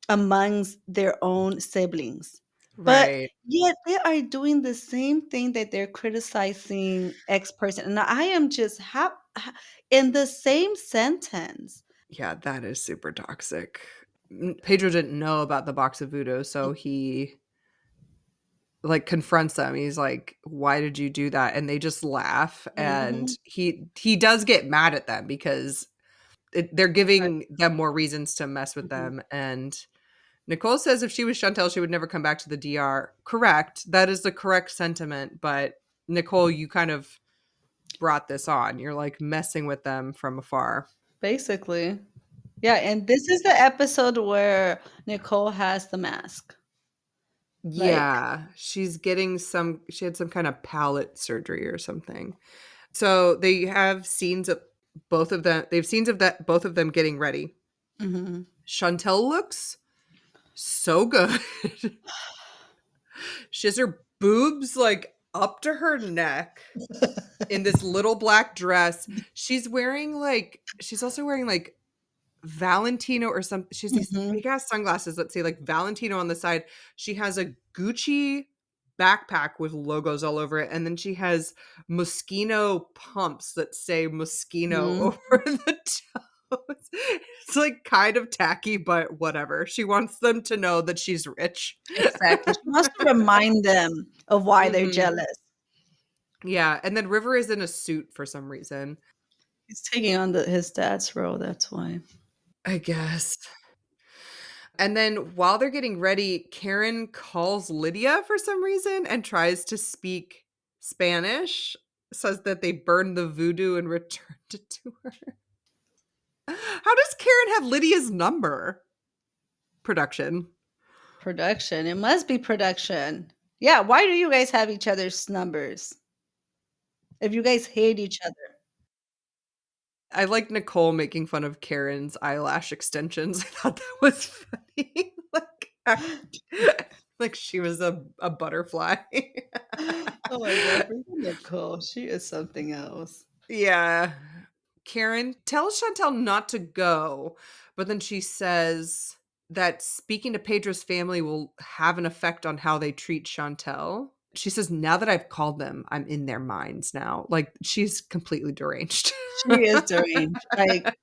amongst their own siblings. But Right. yet they are doing the same thing that they're criticizing X person. And I am just in the same sentence. Yeah, that is super toxic. Pedro didn't know about the box of voodoo, so like, confronts them. He's like, "Why did you do that?" And they just laugh, and Mhm. he does get mad at them because they're Right. giving them more reasons to mess with Mhm. them, and Nicole says if she was Chantel, she would never come back to the DR. Correct. That is the correct sentiment, but Nicole, you kind of brought this on. You're, like, messing with them from afar. Basically. Yeah, and this is the episode where Nicole has the mask. Like Yeah, she had some kind of palate surgery or something. So, they have scenes of they have scenes of that both of them getting ready. mhm. Chantel looks so good. She has her boobs, like, up to her neck in this little black dress. She's also wearing, like, Valentino or some she has these Mhm. big ass sunglasses that say, like, Valentino on the side. She has a Gucci backpack with logos all over it, and then she has Moschino pumps that say Moschino Mhm. over the toes. It's, like, kind of tacky, but whatever. She wants them to know that she's rich. Exactly. She wants to remind them of why they're Mhm. jealous. Yeah, and then River is in a suit for some reason, He's taking on his dad's role, that's why. I guess. And then while they're getting ready, Karen calls Lydia for some reason and tries to speak Spanish, says that they burned the voodoo and returned it to her. How does Karen have Lydia's number? Production. Production. It must be production. Yeah, why do you guys have each other's numbers if you guys hate each other? I like Nicole making fun of Karen's eyelash extensions. I thought that was funny. Like she was a butterfly. Oh my god, freaking Nicole. She is something else. Yeah. Karen tells Chantel not to go, but then she says that speaking to Pedro's family will have an effect on how they treat Chantel. She says, "Now that I've called them, I'm in their minds now." Like, she's completely deranged. She is deranged. Like,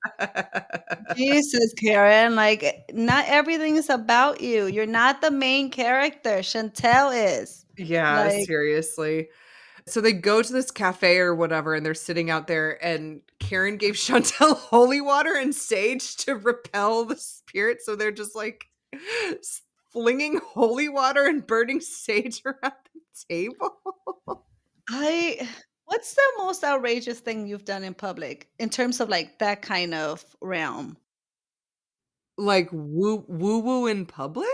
Jesus, Karen, like, not everything is about you. You're not the main character. Chantel is. Yeah, Like, seriously. So they go to this cafe or whatever, and they're sitting out there, and Karen gave Chantel holy water and sage to repel the spirit, so they're just, like, flinging holy water and burning sage around the table. I what's the most outrageous thing you've done in public in terms of like that kind of realm? Like, woo-woo in public?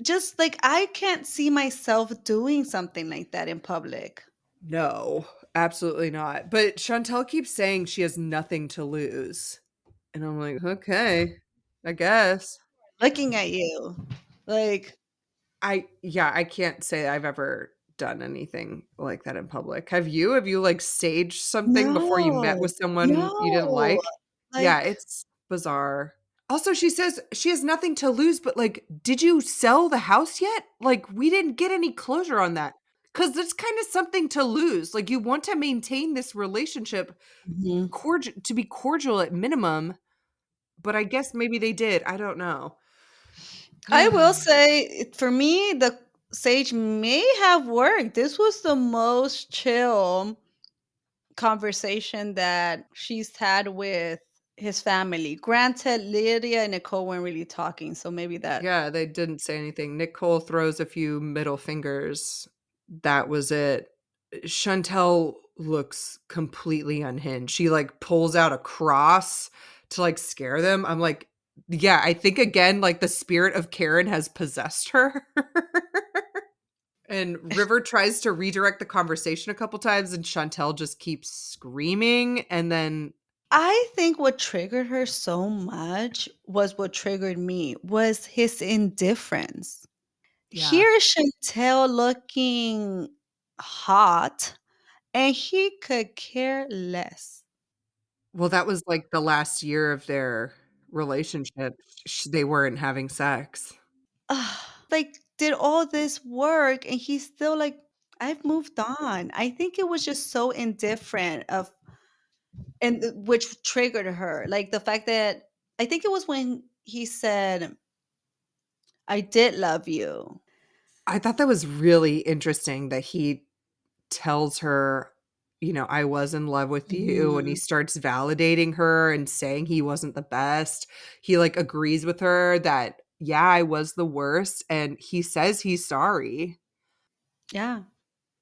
Just like I can't see myself doing something like that in public. No, absolutely not, but Chantel keeps saying she has nothing to lose, and I'm like, "Okay, I guess." Looking at you. Like, I can't say I've ever done anything like that in public. Have you? Have you, like, staged something before you met no. with someone you didn't No. like? Yeah, Like, it's bizarre. Also, she says she has nothing to lose, but, like, did you sell the house yet? Like, we didn't get any closure on that. Because there's kinda something to lose. Like, you want to maintain this relationship mhm. to be cordial at minimum, but I guess maybe they did. I don't know. I will say for me, the sage may have worked. This was the most chill conversation that she's had with his family. Granted, Lydia and Nicole weren't really talking, so maybe that. Yeah, they didn't say anything. Nicole throws a few middle fingers. That was it. Chantel looks completely unhinged. She, like, pulls out a cross to, like, scare them. I'm like, yeah, I think again, like, the spirit of Karen has possessed her. And River tries to redirect the conversation a couple times, and Chantel just keeps screaming, and then I think what triggered her so much was what triggered me was his indifference. yeah. Here's Chantel looking hot, and he could care less. Well, that was, like, the last year of their relationship. They weren't having sex. Ugh, like, did all this work, and he's still like, "I've moved on." I think it was just so indifferent of and which triggered her, like, the fact that I think it was when he said, "I did love you." I thought that was really interesting that he tells her, "I was in love with you," and he Mhm. starts validating her and saying he wasn't the best. He, like, agrees with her that, "Yeah, I was the worst," and he says he's sorry. Yeah.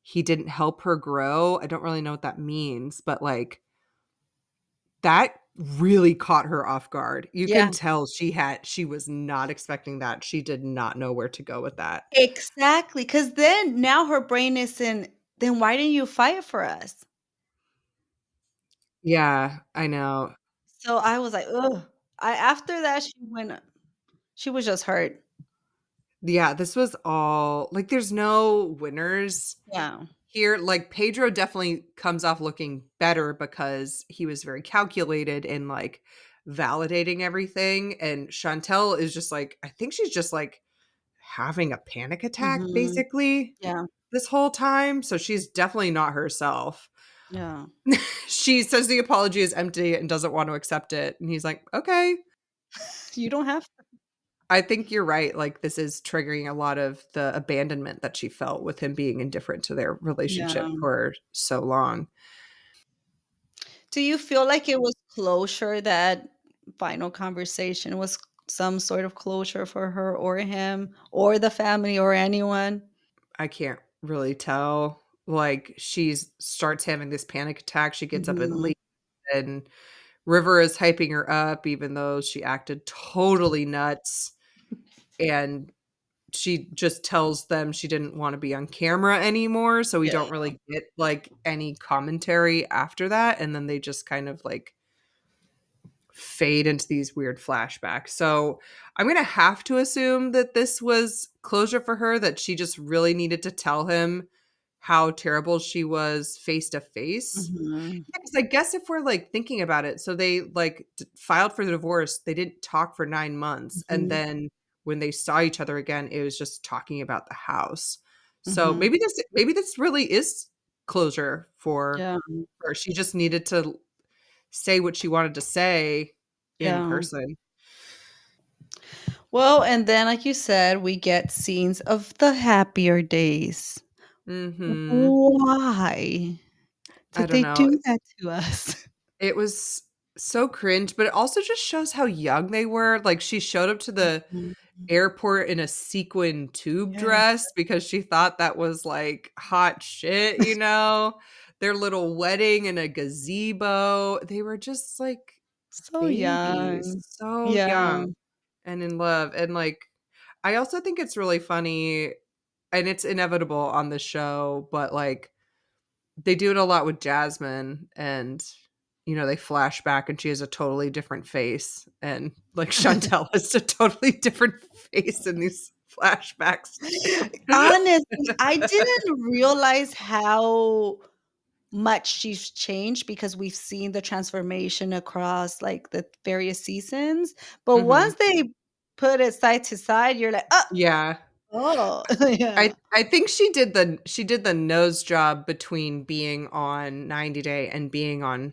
He didn't help her grow. I don't really know what that means, but, like, that really caught her off guard. You Yeah. can tell she was not expecting that. She did not know where to go with that. Exactly. Cause then now her brain is in, "Then why didn't you fight for us?" Yeah, I know. So I was like, "Ugh." I after that, she was just hurt. Yeah, this was all like, there's no winners Yeah. here. Like, Pedro definitely comes off looking better because he was very calculated in, like, validating everything, and Chantel is just, like, I think she's just, like, having a panic attack, Mhm. basically, Yeah. this whole time, so she's definitely not herself. Yeah. She says the apology is empty and doesn't want to accept it, and he's like, "Okay." You don't have to. I think you're right, like, this is triggering a lot of the abandonment that she felt with him being indifferent to their Yeah. relationship for so long. Do you feel like it was closure, that final conversation was some sort of closure for her or him or the family or anyone? I can't really tell, like, she's starts having this panic attack, she gets up and Mhm. leaves, and River is hyping her up even though she acted totally nuts, and she just tells them she didn't wanna be on camera anymore, so we Yeah. don't really get, like, any commentary after that, and then they just kind of, like, fade into these weird flashbacks. So, I'm gonna have to assume that this was closure for her, that she just really needed to tell him how terrible she was face to face. Mhm. Yeah, 'cause I guess if we're, like, thinking about it, so they, like, filed for the divorce, they didn't talk for 9 months, and Mhm. then when they saw each other again, it was just talking about the house. So, Mhm. maybe this really is closure for Yeah. her. She just needed to say what she wanted to say in Yeah. person. Well, and then, like you said, we get scenes of the happier days. Mhm. Why I did don't they know. do that to us? It was so cringe, but it also just shows how young they were. Like, she showed up to the Mhm. airport in a sequin tube Yeah. dress because she thought that was, like, hot shit, you know? Their little wedding in a gazebo. They were just, like, So babies, young. so Yeah. young and in love, and, like, I also think it's really funny, and it's inevitable on the show, but, like, they do it a lot with Jasmine and, they flash back and she has a totally different face, and, like, Chantel has a totally different face in these flashbacks too. Honestly, I didn't realize how much she's changed because we've seen the transformation across, like, the various seasons, but Mhm. once they put it side to side, you're like, "Oh, Yeah. oh." I Yeah, I think she did the nose job between being on 90 Day and being on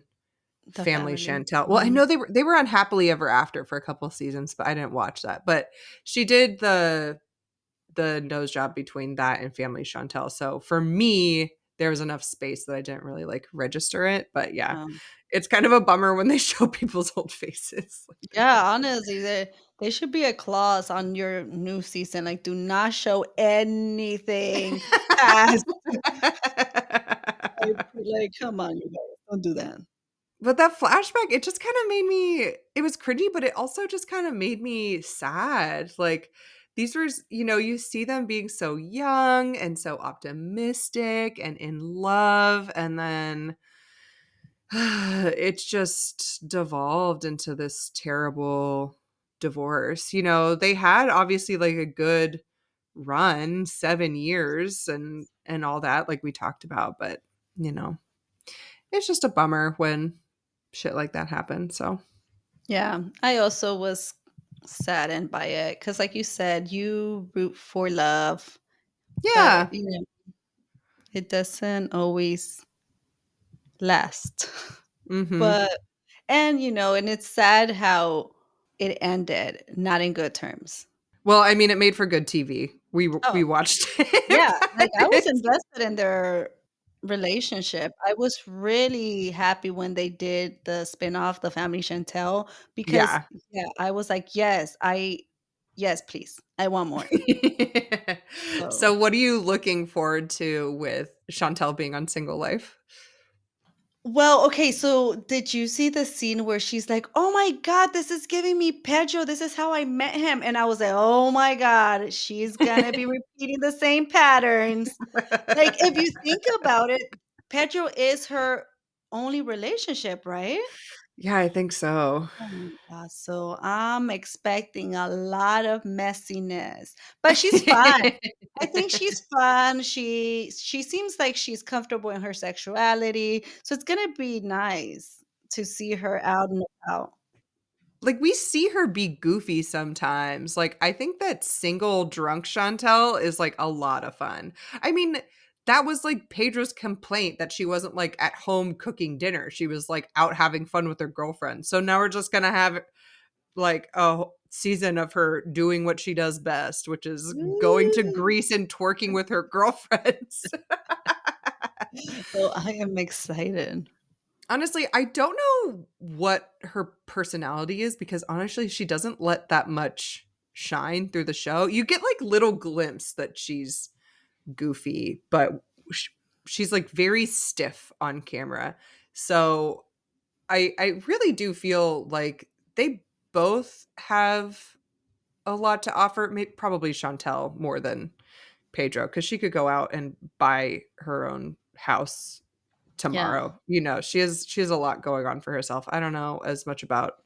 the Family family. Chantel. Well, I Mhm. know they were on Happily Ever After for a couple of seasons, but I didn't watch that. But she did the nose job between that and Family Chantel. So for me, there was enough space that I didn't really, like, register it. But yeah, Um, it's kind of a bummer when they show people's old faces. yeah, honestly, there should be a clause on your new season, like, do not show anything past, like, come on, you guys, don't do that. But that flashback, it just kinda made me it was cringy, but it also just kinda made me sad. Like, these were you see them being so young and so optimistic and in love, and then it just devolved into this terrible divorce. They had obviously, like, a good run, 7 years and all that, like we talked about, but, you know, it's just a bummer when shit like that happens, so Yeah, I also was saddened by it because, like you said, you root for love, but, yeah. it doesn't always last. Mhm. But and it's sad how it ended not in good terms. Well, I mean, it made for good TV. We Oh, watched yeah, like, I was it. invested in their relationship. I was really happy when they did the spinoff, The Family Chantel, because Yeah. yeah, I was like, yes, please, I want more." So So what are you looking forward to with Chantel being on Single Life? well, okay, so did you see the scene where she's like, "Oh my god, this is giving me Pedro, this is how I met him," and I was like, "Oh my god, she's gonna be repeating the same patterns." Like, if you think about it, Pedro is her only relationship, right? Yeah, I think so. Oh my god, so I'm expecting a lot of messiness, but she's fun. I think she's fun. She seems like she's comfortable in her sexuality, so it's gonna be nice to see her out and about. Like, we see her be goofy sometimes. Like, I think that single drunk Chantel is, like, a lot of fun. I mean, that was, like, Pedro's complaint that she wasn't, like, at home cooking dinner. She was, like, out having fun with her girlfriend. So now we're just gonna have, like, a season of her doing what she does best, which is going to Ooh. Greece and twerking with her girlfriends. Oh, I am excited. Honestly, I don't know what her personality is because honestly, she doesn't let that much shine through the show. You get like little glimpse that she's goofy, but she's like very stiff on camera. So I really do feel like they both have a lot to offer. Probably Chantel more than Pedro because she could go out and buy her own house Yeah. tomorrow. You know, she has a lot going on for herself. I don't know as much about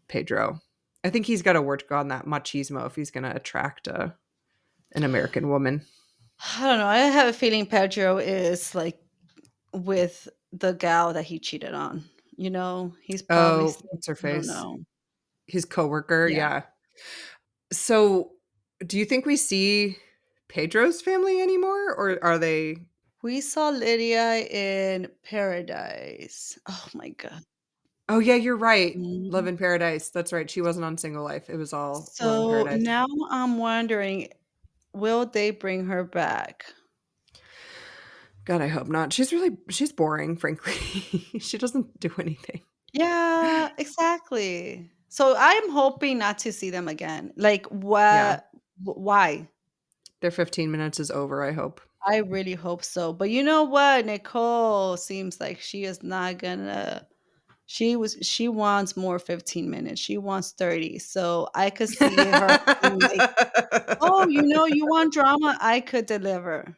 Pedro. I think he's got to work on that machismo if he's going to attract an American woman. I don't know, I have a feeling Pedro is, like, with the gal that he cheated on, He's probably Oh, still what's her I don't face? know. His coworker, Yeah. yeah. So, do you think we see Pedro's family anymore or are they? We saw Lydia in Paradise. Oh my god. Oh yeah, you're right. Love Mhm. in Paradise. That's right. She wasn't on Single Life. It was all Love in So, Paradise. now I'm wondering, will they bring her back? God, I hope not. She's boring, frankly. She doesn't do anything. Yeah, exactly. So, I'm hoping not to see them again. Like, Yeah. why? Their 15 minutes is over, I hope. I really hope so, but you know what? Nicole seems like she is not gonna she wants more 15 minutes. She wants 30. So I could see her being like, "Oh, you want drama? I could deliver."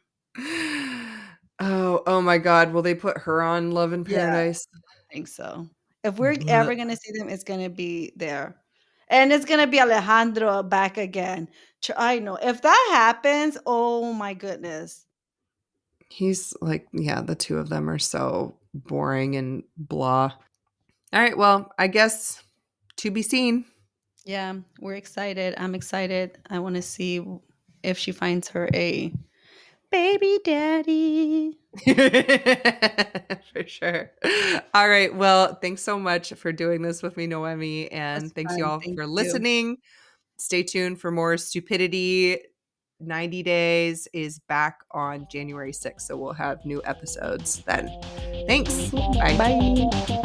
Oh my god, will they put her on Love in Yeah, Paradise? I think so. If we're ever Blech. gonna see them, it's gonna be there. And it's gonna be Alejandro back again. I know. If that happens, oh my goodness. He's like, yeah, the two of them are so boring and blah. Alright, well, I guess to be seen. Yeah, we're excited. I'm excited. I wanna see if she finds her a baby daddy. For sure. Alright, well, thanks so much for doing this with me, Noemi, That's and thanks you fun. all Thank for you. listening. Stay tuned for more stupidity. 90 Days is back on January 6th, so we'll have new episodes then. Thanks. Bye. Bye.